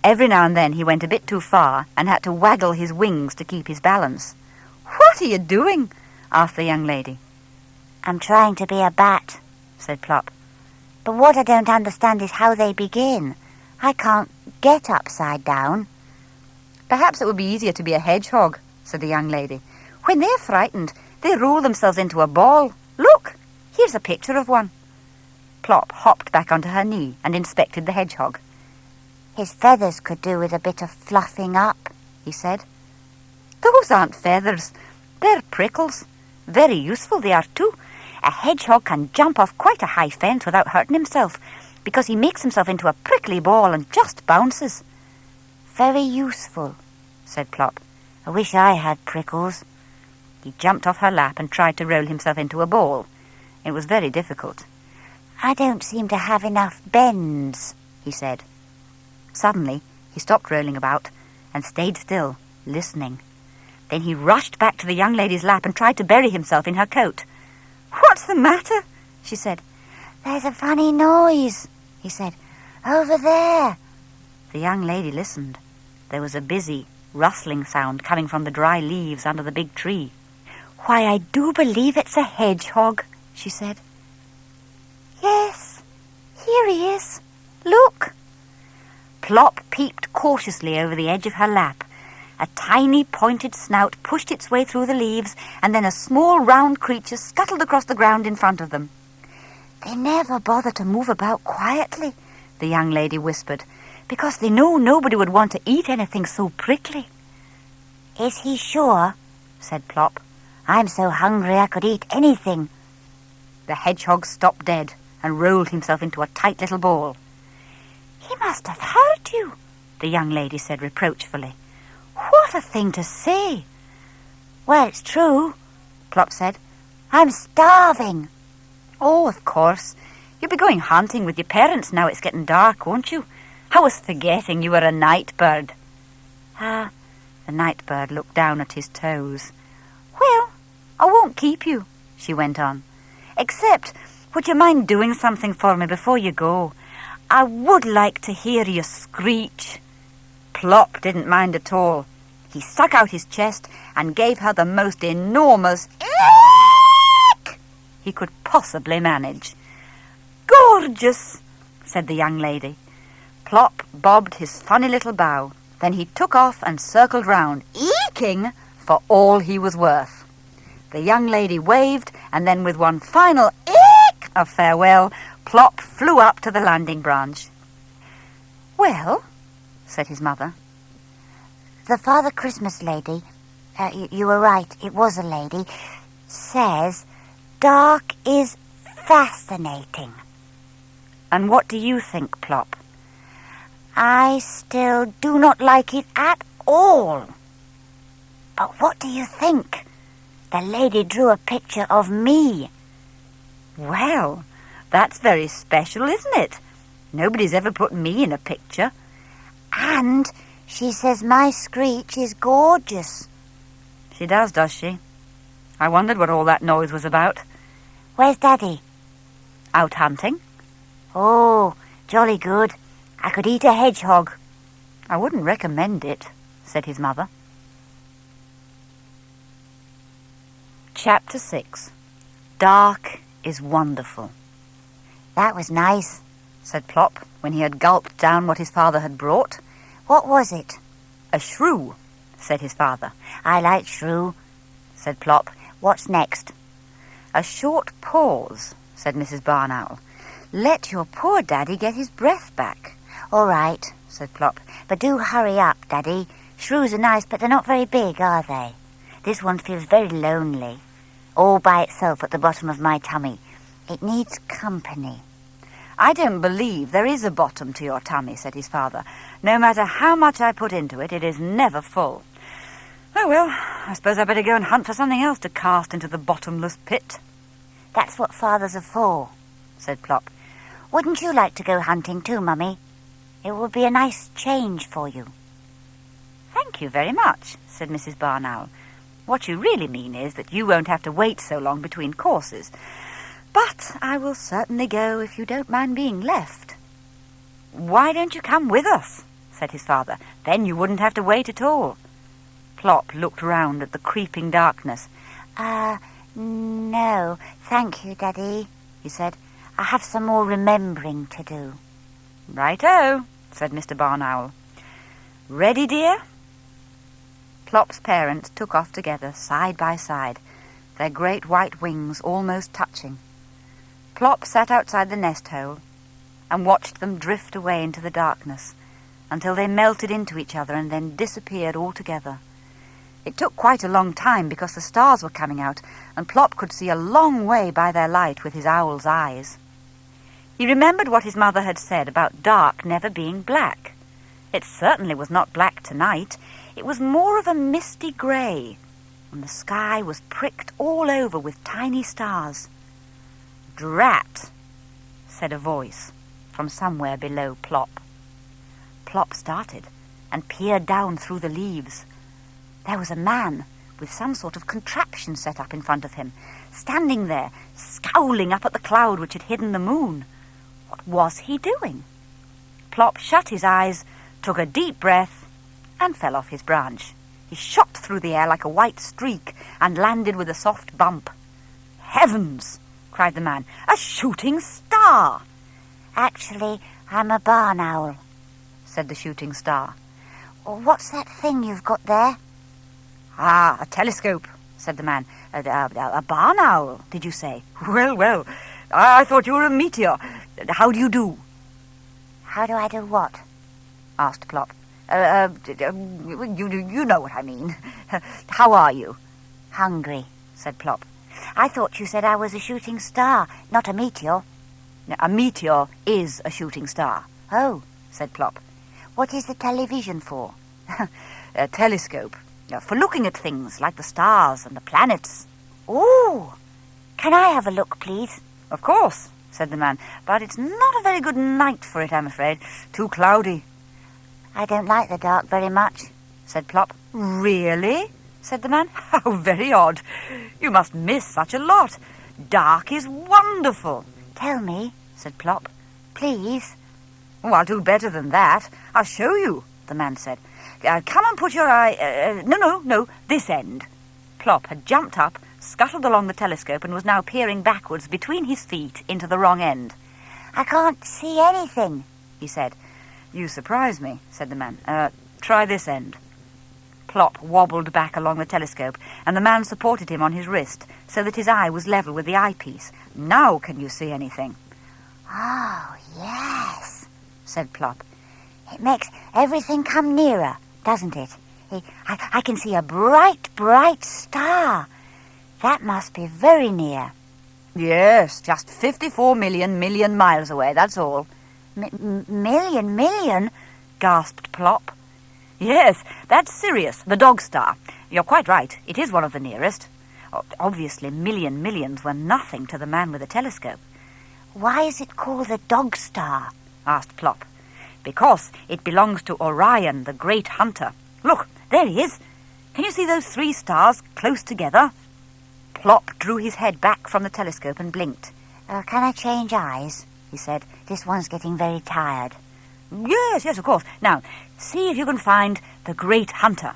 Every now and then he went a bit too far and had to waggle his wings to keep his balance. What are you doing? Asked the young lady. I'm trying to be a bat, said Plop. But what I don't understand is how they begin. I can't get upside down. Perhaps it would be easier to be a hedgehog, said the young lady. When they're frightened, they roll themselves into a ball. Look, here's a picture of one. Plop hopped back onto her knee and inspected the hedgehog. His feathers could do with a bit of fluffing up, he said. Those aren't feathers. They're prickles. Very useful they are too. A hedgehog can jump off quite a high fence without hurting himself, because he makes himself into a prickly ball and just bounces. Very useful, said Plop. I wish I had prickles. He jumped off her lap and tried to roll himself into a ball. It was very difficult. I don't seem to have enough bends, he said. Suddenly, he stopped rolling about and stayed still, listening. Then he rushed back to the young lady's lap and tried to bury himself in her coat. What's the matter? She said. There's a funny noise, he said. Over there. The young lady listened. There was a busy, rustling sound coming from the dry leaves under the big tree. Why, I do believe it's a hedgehog, she said. Yes, here he is. Look. Plop peeped cautiously over the edge of her lap. A tiny pointed snout pushed its way through the leaves, and then a small round creature scuttled across the ground in front of them. They never bother to move about quietly, the young lady whispered, because they know nobody would want to eat anything so prickly. Is he sure? Said Plop. I'm so hungry I could eat anything. The hedgehog stopped dead and rolled himself into a tight little ball. He must have hurt you, the young lady said reproachfully. What a thing to say! Well, it's true, Plop said. I'm starving. Oh, of course. You'll be going hunting with your parents now it's getting dark, won't you? I was forgetting you were a night bird. Ah, the night bird looked down at his toes. Well, I won't keep you," she went on. "Except, would you mind doing something for me before you go? I would like to hear you screech." Plop didn't mind at all. He stuck out his chest and gave her the most enormous eek he could possibly manage. "Gorgeous," said the young lady. Plop bobbed his funny little bow. Then he took off and circled round, eeking for all he was worth. The young lady waved, and then with one final eek of farewell, Plop flew up to the landing branch. "Well," said his mother. The Father Christmas lady, you were right, it was a lady, says dark is fascinating." "And what do you think, Plop?" "I still do not like it at all." "But what do you think? The lady drew a picture of me." "Well, that's very special, isn't it? Nobody's ever put me in a picture." "And she says my screech is gorgeous." "She does she? I wondered what all that noise was about." "Where's Daddy?" "Out hunting." "Oh, jolly good. I could eat a hedgehog." "I wouldn't recommend it," said his mother. Chapter 6. Dark is Wonderful. "That was nice," said Plop when he had gulped down what his father had brought. "What was it?" "A shrew," said his father. "I like shrew," said Plop. "What's next?" "A short pause," said Mrs. Barn Owl. "Let your poor Daddy get his breath back." "All right," said Plop. "but do hurry up, Daddy. Shrews are nice, but they're not very big, are they? This one feels very lonely, all by itself at the bottom of my tummy. It needs company." "I don't believe there is a bottom to your tummy," said his father. "No matter how much I put into it, it is never full. Oh, well, I suppose I'd better go and hunt for something else to cast into the bottomless pit." "That's what fathers are for," said Plop. "Wouldn't you like to go hunting too, Mummy? It would be a nice change for you." "Thank you very much," said Mrs. Barn Owl. "What you really mean is that you won't have to wait so long between courses. But I will certainly go if you don't mind being left." "Why don't you come with us?" said his father. "Then you wouldn't have to wait at all." Plop looked round at the creeping darkness. No, thank you, Daddy," he said. "I have some more remembering to do." "Right-o," said Mr. Barn Owl. "Ready, dear?" Plop's parents took off together, side by side, their great white wings almost touching. Plop sat outside the nest hole and watched them drift away into the darkness until they melted into each other and then disappeared altogether. It took quite a long time because the stars were coming out, and Plop could see a long way by their light with his owl's eyes. He remembered what his mother had said about dark never being black. It certainly was not black tonight. It was more of a misty grey, and the sky was pricked all over with tiny stars. "Drat," said a voice from somewhere below Plop. Plop started and peered down through the leaves. There was a man with some sort of contraption set up in front of him, standing there, scowling up at the cloud which had hidden the moon. What was he doing? Plop shut his eyes, took a deep breath, and fell off his branch. He shot through the air like a white streak and landed with a soft bump. "Heavens!" cried the man. "A shooting star!" "Actually, I'm a barn owl," said the shooting star. "What's that thing you've got there?" "Ah, a telescope," said the man. A barn owl, did you say? Well, I thought you were a meteor. How do you do?" "How do I do what?" asked Plop. You know what I mean. How are you?" "Hungry," said Plop. "I thought you said I was a shooting star, not a meteor." "A meteor is a shooting star." "Oh," said Plop. "What is the television for?" "A telescope. For looking at things like the stars and the planets." "Ooh! Can I have a look, please?" "Of course," said the man, "but it's not a very good night for it, I'm afraid. Too cloudy." "I don't like the dark very much," said Plop. "Really?" said the man. "How very odd. You must miss such a lot. Dark is wonderful." "Tell me," said Plop. "Please." "Oh, I'll do better than that. I'll show you," the man said. "Come and put your eye... No, this end." Plop had jumped up, scuttled along the telescope, and was now peering backwards between his feet into the wrong end. "I can't see anything," he said. "You surprise me," said the man. Try this end." Plop wobbled back along the telescope, and the man supported him on his wrist so that his eye was level with the eyepiece. "Now can you see anything?" "Oh, yes," said Plop. "It makes everything come nearer, doesn't it? I can see a bright, bright star. That must be very near." "Yes, just 54 million miles away, that's all." Million? Gasped Plop. "Yes, that's Sirius, the dog star. You're quite right, it is one of the nearest." Obviously, millions were nothing to the man with the telescope. "Why is it called the dog star?" asked Plop. "Because it belongs to Orion, the great hunter. Look, there he is. Can you see those 3 stars close together?" Plop drew his head back from the telescope and blinked. "Can I change eyes?" he said. "This one's getting very tired." Yes, of course. Now, see if you can find the great hunter."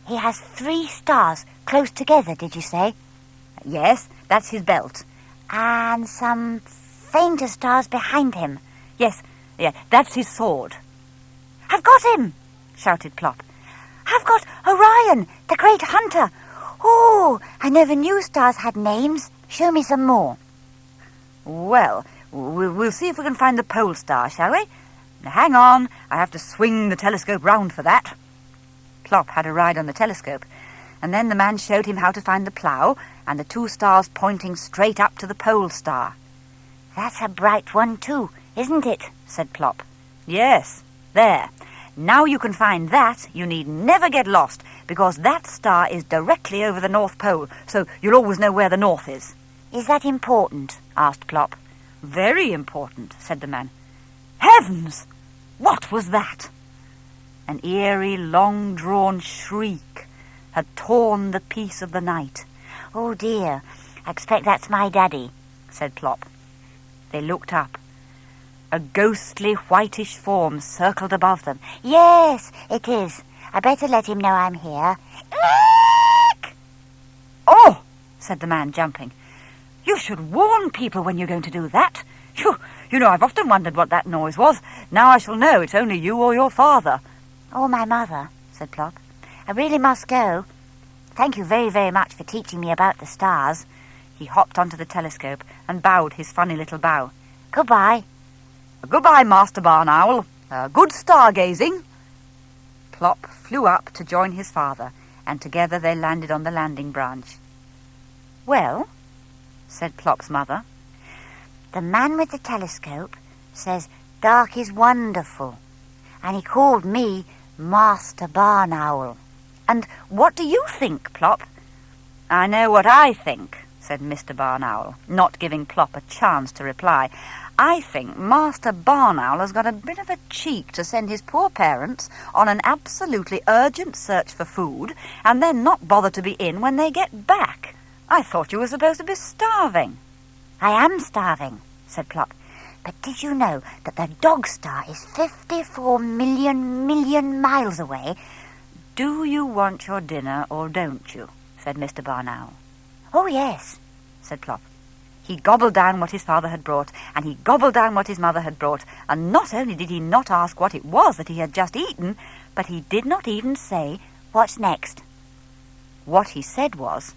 "He has 3 stars close together, did you say?" "Yes, that's his belt." "And some fainter stars behind him." Yes, that's his sword." "I've got him!" shouted Plop. "I've got Orion, the great hunter. Oh, I never knew stars had names. Show me some more." "Well, we'll see if we can find the pole star, shall we? Now, hang on, I have to swing the telescope round for that." Plop had a ride on the telescope, and then the man showed him how to find the plough and the 2 stars pointing straight up to the pole star. "That's a bright one too, isn't it?" said Plop. "Yes, there. Now you can find that, you need never get lost, because that star is directly over the North Pole, so you'll always know where the North is." "Is that important?" asked Plop. "Very important," said the man. Heavens! What was that? An eerie, long-drawn shriek had torn the peace of the night. "Oh, dear, I expect that's my daddy," said Plop. They looked up. A ghostly, whitish form circled above them. "Yes, it is. I better let him know I'm here." Eek! "Oh!" said the man, jumping. "You should warn people when you're going to do that. You know, I've often wondered what that noise was. Now I shall know it's only you or your father." "Or my mother," said Plop. "I really must go. Thank you very, very much for teaching me about the stars." He hopped onto the telescope and bowed his funny little bow. "Goodbye." "Goodbye, Master Barn Owl. Good stargazing." Plop flew up to join his father, and together they landed on the landing branch. "Well," said Plop's mother. "The man with the telescope says dark is wonderful, and he called me Master Barn Owl." "And what do you think, Plop?" "I know what I think," said Mr. Barn Owl, not giving Plop a chance to reply. "I think Master Barn Owl has got a bit of a cheek to send his poor parents on an absolutely urgent search for food and then not bother to be in when they get back. I thought you were supposed to be starving." "I am starving," said Plop. "But did you know that the dog star is 54 million miles away?" "Do you want your dinner or don't you?" said Mr. Barn Owl. "Oh, yes," said Plop. He gobbled down what his father had brought, and he gobbled down what his mother had brought, and not only did he not ask what it was that he had just eaten, but he did not even say, "What's next?" What he said was,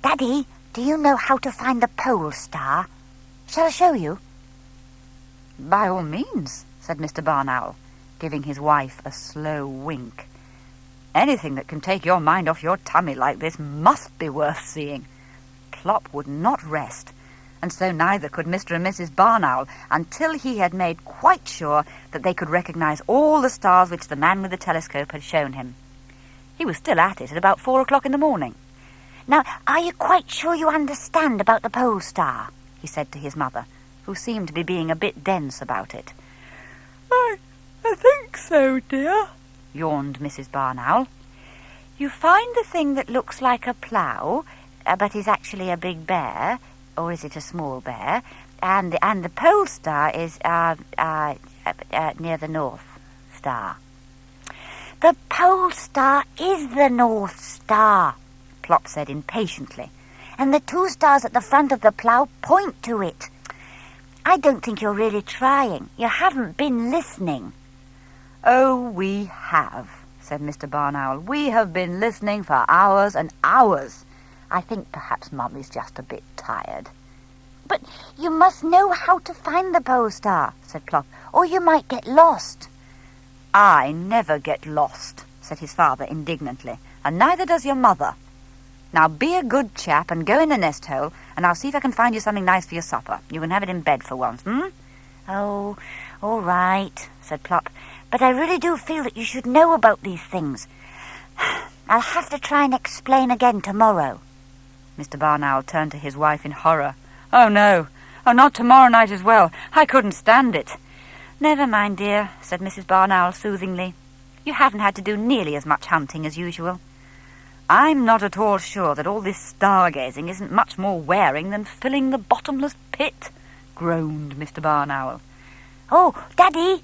"Daddy, do you know how to find the pole star? Shall I show you?" "By all means," said Mr. Barn Owl, giving his wife a slow wink. "Anything that can take your mind off your tummy like this must be worth seeing." Plop would not rest, and so neither could Mr. and Mrs. Barn Owl until he had made quite sure that they could recognize all the stars which the man with the telescope had shown him. He was still at it at about 4 o'clock in the morning. "Now, are you quite sure you understand about the pole star?" he said to his mother, who seemed to be being a bit dense about it. I think so, dear," yawned Mrs. Barn Owl. You find the thing that looks like a plough, but is actually a big bear, or is it a small bear? And the pole star is near the North Star. The pole star is the North Star, Plop said impatiently, and the 2 stars at the front of the plough point to it. I don't think you're really trying. You haven't been listening. Oh, we have, said Mr. Barn Owl. We have been listening for hours and hours. I think perhaps Mummy's just a bit tired. But you must know how to find the pole star, said Plop, or you might get lost. I never get lost, said his father indignantly, and neither does your mother. Now be a good chap and go in the nest hole, and I'll see if I can find you something nice for your supper. You can have it in bed for once, Oh, all right, said Plop, but I really do feel that you should know about these things. I'll have to try and explain again tomorrow. Mr. Barn Owl turned to his wife in horror. Oh, no. Oh, not tomorrow night as well. I couldn't stand it. Never mind, dear, said Mrs. Barn Owl soothingly. You haven't had to do nearly as much hunting as usual. I'm not at all sure that all this stargazing isn't much more wearing than filling the bottomless pit, groaned Mr. Barn Owl. Oh, Daddy!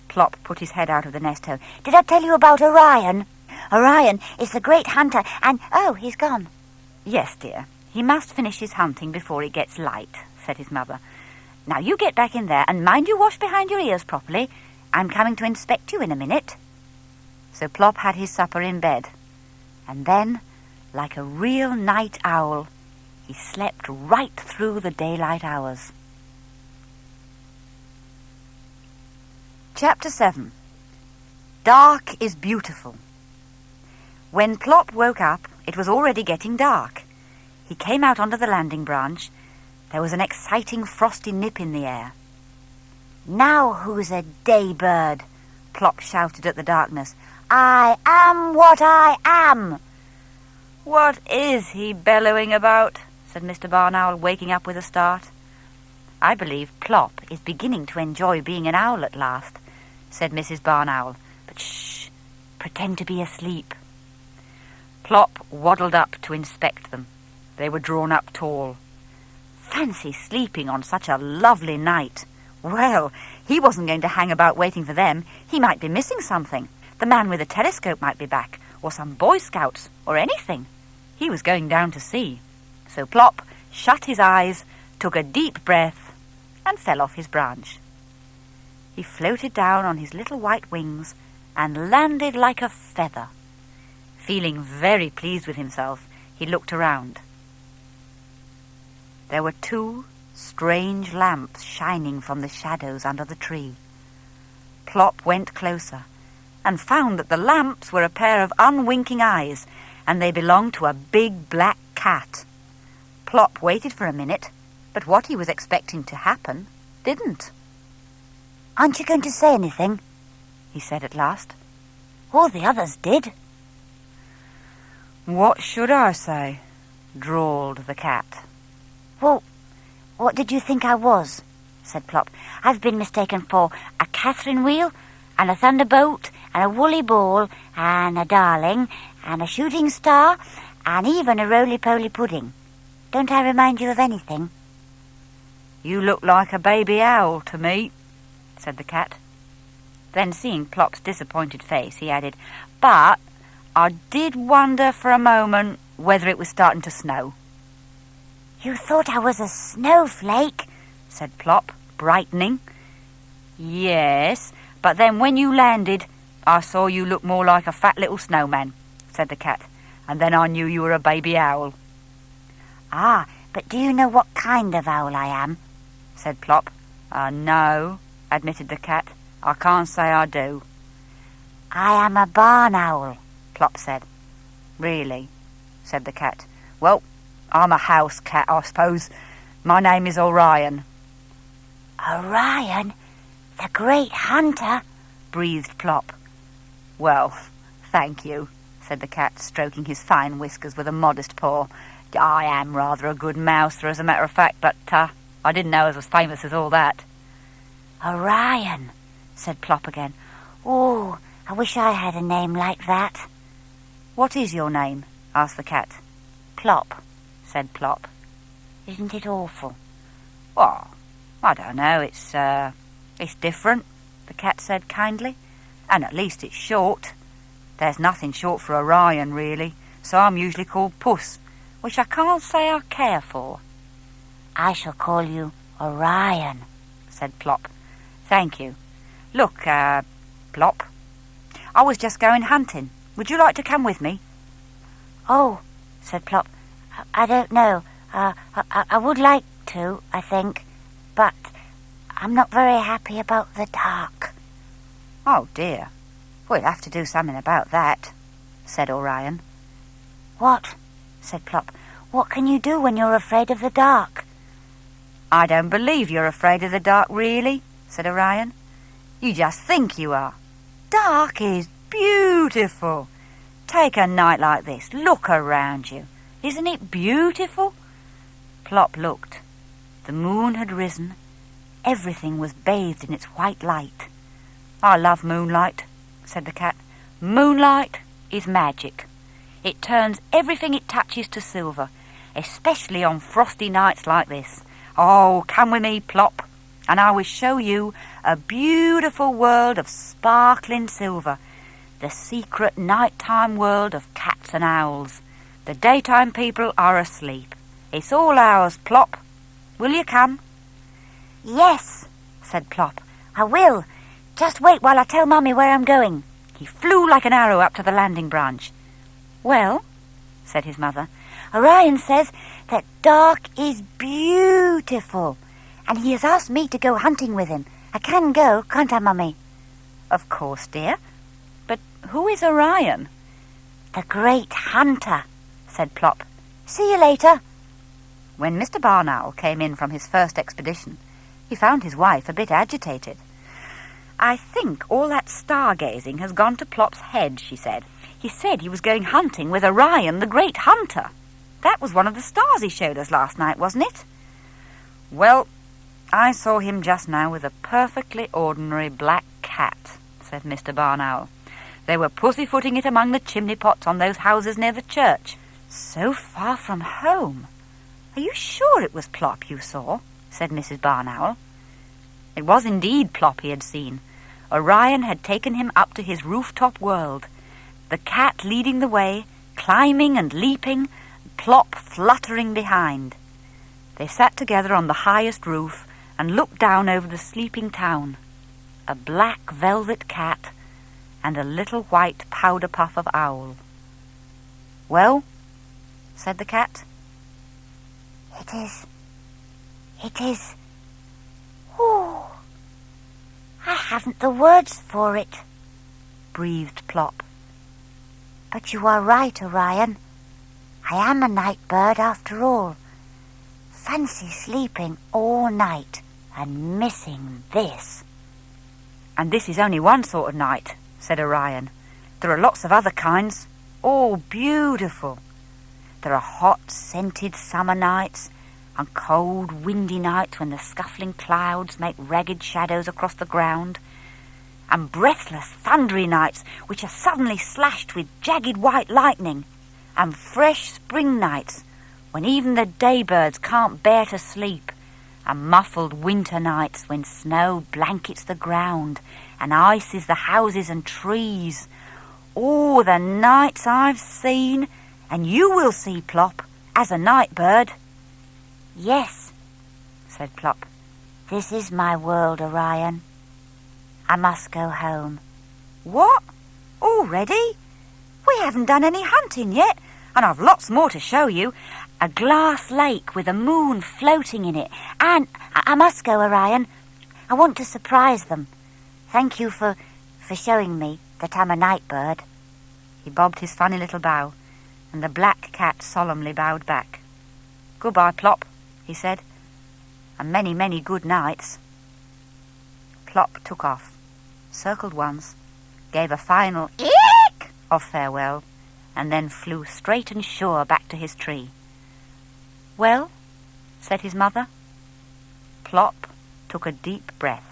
Plop put his head out of the nest hole. Did I tell you about Orion? Orion is the great hunter, and... Oh, he's gone. Yes, dear. He must finish his hunting before it gets light, said his mother. Now you get back in there, and mind you wash behind your ears properly. I'm coming to inspect you in a minute. So Plop had his supper in bed, and then, like a real night owl, he slept right through the daylight hours. Chapter 7. Dark is Beautiful. When Plop woke up, it was already getting dark. He came out onto the landing branch. There was an exciting frosty nip in the air. Now who's a daybird? Plop shouted at the darkness. I am what I am. What is he bellowing about? Said Mr. Barn Owl, waking up with a start. I believe Plop is beginning to enjoy being an owl at last, said Mrs. Barn Owl. But shh, pretend to be asleep. Plop waddled up to inspect them. They were drawn up tall. Fancy sleeping on such a lovely night. Well, he wasn't going to hang about waiting for them. He might be missing something. The man with the telescope might be back, or some Boy Scouts, or anything. He was going down to see. So Plop shut his eyes, took a deep breath, and fell off his branch. He floated down on his little white wings and landed like a feather. Feeling very pleased with himself, he looked around. There were 2 strange lamps shining from the shadows under the tree. Plop went closer and found that the lamps were a pair of unwinking eyes, and they belonged to a big black cat. Plop waited for a minute, but what he was expecting to happen didn't. Aren't you going to say anything? He said at last. All the others did. What should I say? Drawled the cat. Well, what did you think I was? Said Plop. I've been mistaken for a Catherine wheel, and a thunderbolt, and a woolly ball, and a darling, and a shooting star, and even a roly-poly pudding. Don't I remind you of anything? You look like a baby owl to me, said the cat. Then, seeing Plop's disappointed face, he added, but I did wonder for a moment whether it was starting to snow. You thought I was a snowflake, said Plop, brightening. Yes, but then when you landed, I saw you look more like a fat little snowman, said the cat, and then I knew you were a baby owl. Ah, but do you know what kind of owl I am? Said Plop. No, admitted the cat. I can't say I do. I am a barn owl, Plop said. Really, said the cat. Well, I'm a house cat, I suppose. My name is Orion. Orion? The great hunter? Breathed Plop. Well, thank you, said the cat, stroking his fine whiskers with a modest paw. I am rather a good mouser, as a matter of fact, but I didn't know I was as famous as all that. Orion, said Plop again. Oh, I wish I had a name like that. "What is your name?" asked the cat. Plop, said Plop. isn't it awful? "Well, I don't know, it's different," the cat said kindly. "And at least it's short. There's nothing short for Orion, really, so I'm usually called Puss, which I can't say I care for." I shall call you Orion, said Plop. "Thank you. Look, Plop, I was just going hunting. Would you like to come with me?" Oh, said Plop, I don't know. I would like to, I think, but I'm not very happy about the dark. "Oh, dear. We'll have to do something about that," said Orion. What? Said Plop. What can you do when you're afraid of the dark? "I don't believe you're afraid of the dark, really," said Orion. "You just think you are. Dark is beautiful. Take a night like this. Look around you. Isn't it beautiful?" Plop looked. The moon had risen. Everything was bathed in its white light. "I love moonlight," said the cat. "Moonlight is magic. It turns everything it touches to silver, especially on frosty nights like this. Oh, come with me, Plop, and I will show you a beautiful world of sparkling silver, the secret nighttime world of cats and owls. The daytime people are asleep. It's all ours, Plop. Will you come?" Yes, said Plop. I will. Just wait while I tell Mummy where I'm going. He flew like an arrow up to the landing branch. "Well," said his mother. Orion says that dark is beautiful, and he has asked me to go hunting with him. I can go, can't I, Mummy? "Of course, dear. But who is Orion?" The great hunter, said Plop. See you later. When Mr. Barn Owl came in from his first expedition, he found his wife a bit agitated. "I think all that stargazing has gone to Plop's head," she said. "He said he was going hunting with Orion, the great hunter. That was one of the stars he showed us last night, wasn't it?" "Well, I saw him just now with a perfectly ordinary black cat," said Mr. Barn Owl. "They were pussyfooting it among the chimney pots on those houses near the church. So far from home. Are you sure it was Plop you saw?" said Mrs. Barn Owl. It was indeed Plop he had seen. Orion had taken him up to his rooftop world, the cat leading the way, climbing and leaping, Plop fluttering behind. They sat together on the highest roof and looked down over the sleeping town, a black velvet cat and a little white powder puff of owl. "Well," said the cat. It is... Oh, I haven't the words for it, breathed Plop. But you are right, Orion. I am a night bird after all. Fancy sleeping all night and missing this. "And this is only one sort of night," said Orion. "There are lots of other kinds, all beautiful. There are hot, scented summer nights, and cold, windy nights when the scuffling clouds make ragged shadows across the ground, and breathless, thundery nights which are suddenly slashed with jagged white lightning, and fresh spring nights when even the daybirds can't bear to sleep, and muffled winter nights when snow blankets the ground and ices the houses and trees. Oh, the nights I've seen, and you will see, Plop, as a night bird." Yes, said Plop. This is my world, Orion. I must go home. "What? Already? We haven't done any hunting yet, and I've lots more to show you. A glass lake with a moon floating in it. And I must go, Orion. I want to surprise them. Thank you for showing me that I'm a night bird." He bobbed his funny little bow, and the black cat solemnly bowed back. "Goodbye, Plop," he said, "and many, many good nights." Plop took off, circled once, gave a final eek of farewell, and then flew straight and sure back to his tree. "Well," said his mother. Plop took a deep breath.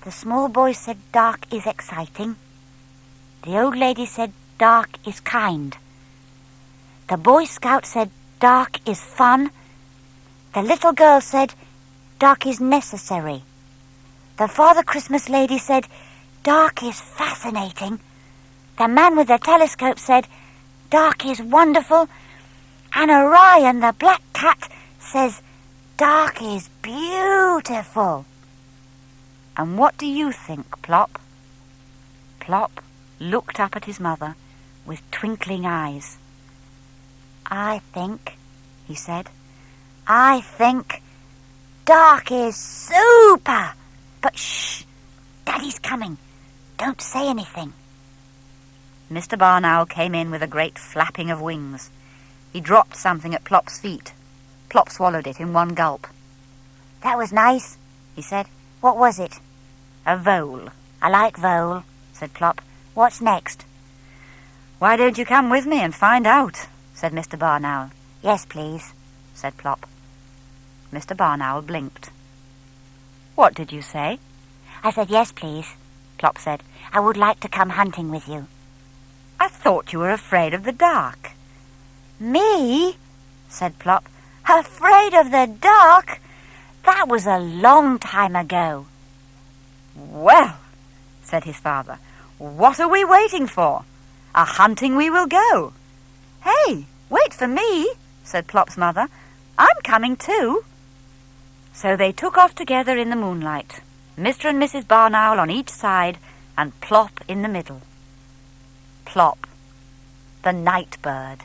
The small boy said dark is exciting. The old lady said dark is kind. The Boy Scout said dark is fun. The little girl said dark is necessary. The Father Christmas lady said dark is fascinating. The man with the telescope said dark is wonderful. And Orion, the black cat, says dark is beautiful. And what do you think, Plop? Plop looked up at his mother with twinkling eyes. I think, he said, I think dark is super. But shh, Daddy's coming. Don't say anything. Mr. Barn Owl came in with a great flapping of wings. He dropped something at Plop's feet. Plop swallowed it in one gulp. That was nice, he said. What was it? A vole. I like vole, said Plop. What's next? Why don't you come with me and find out, said Mr. Barn Owl. Yes, please, said Plop. Mr. Barn Owl blinked. What did you say? I said yes, please, Plop said. I would like to come hunting with you. I thought you were afraid of the dark. Me? Said Plop. Afraid of the dark? That was a long time ago. Well, said his father, what are we waiting for? A-hunting we will go. Hey, wait for me, said Plop's mother. I'm coming too. So they took off together in the moonlight, Mr. and Mrs. Barn Owl on each side, and Plop in the middle. Plop, the night bird.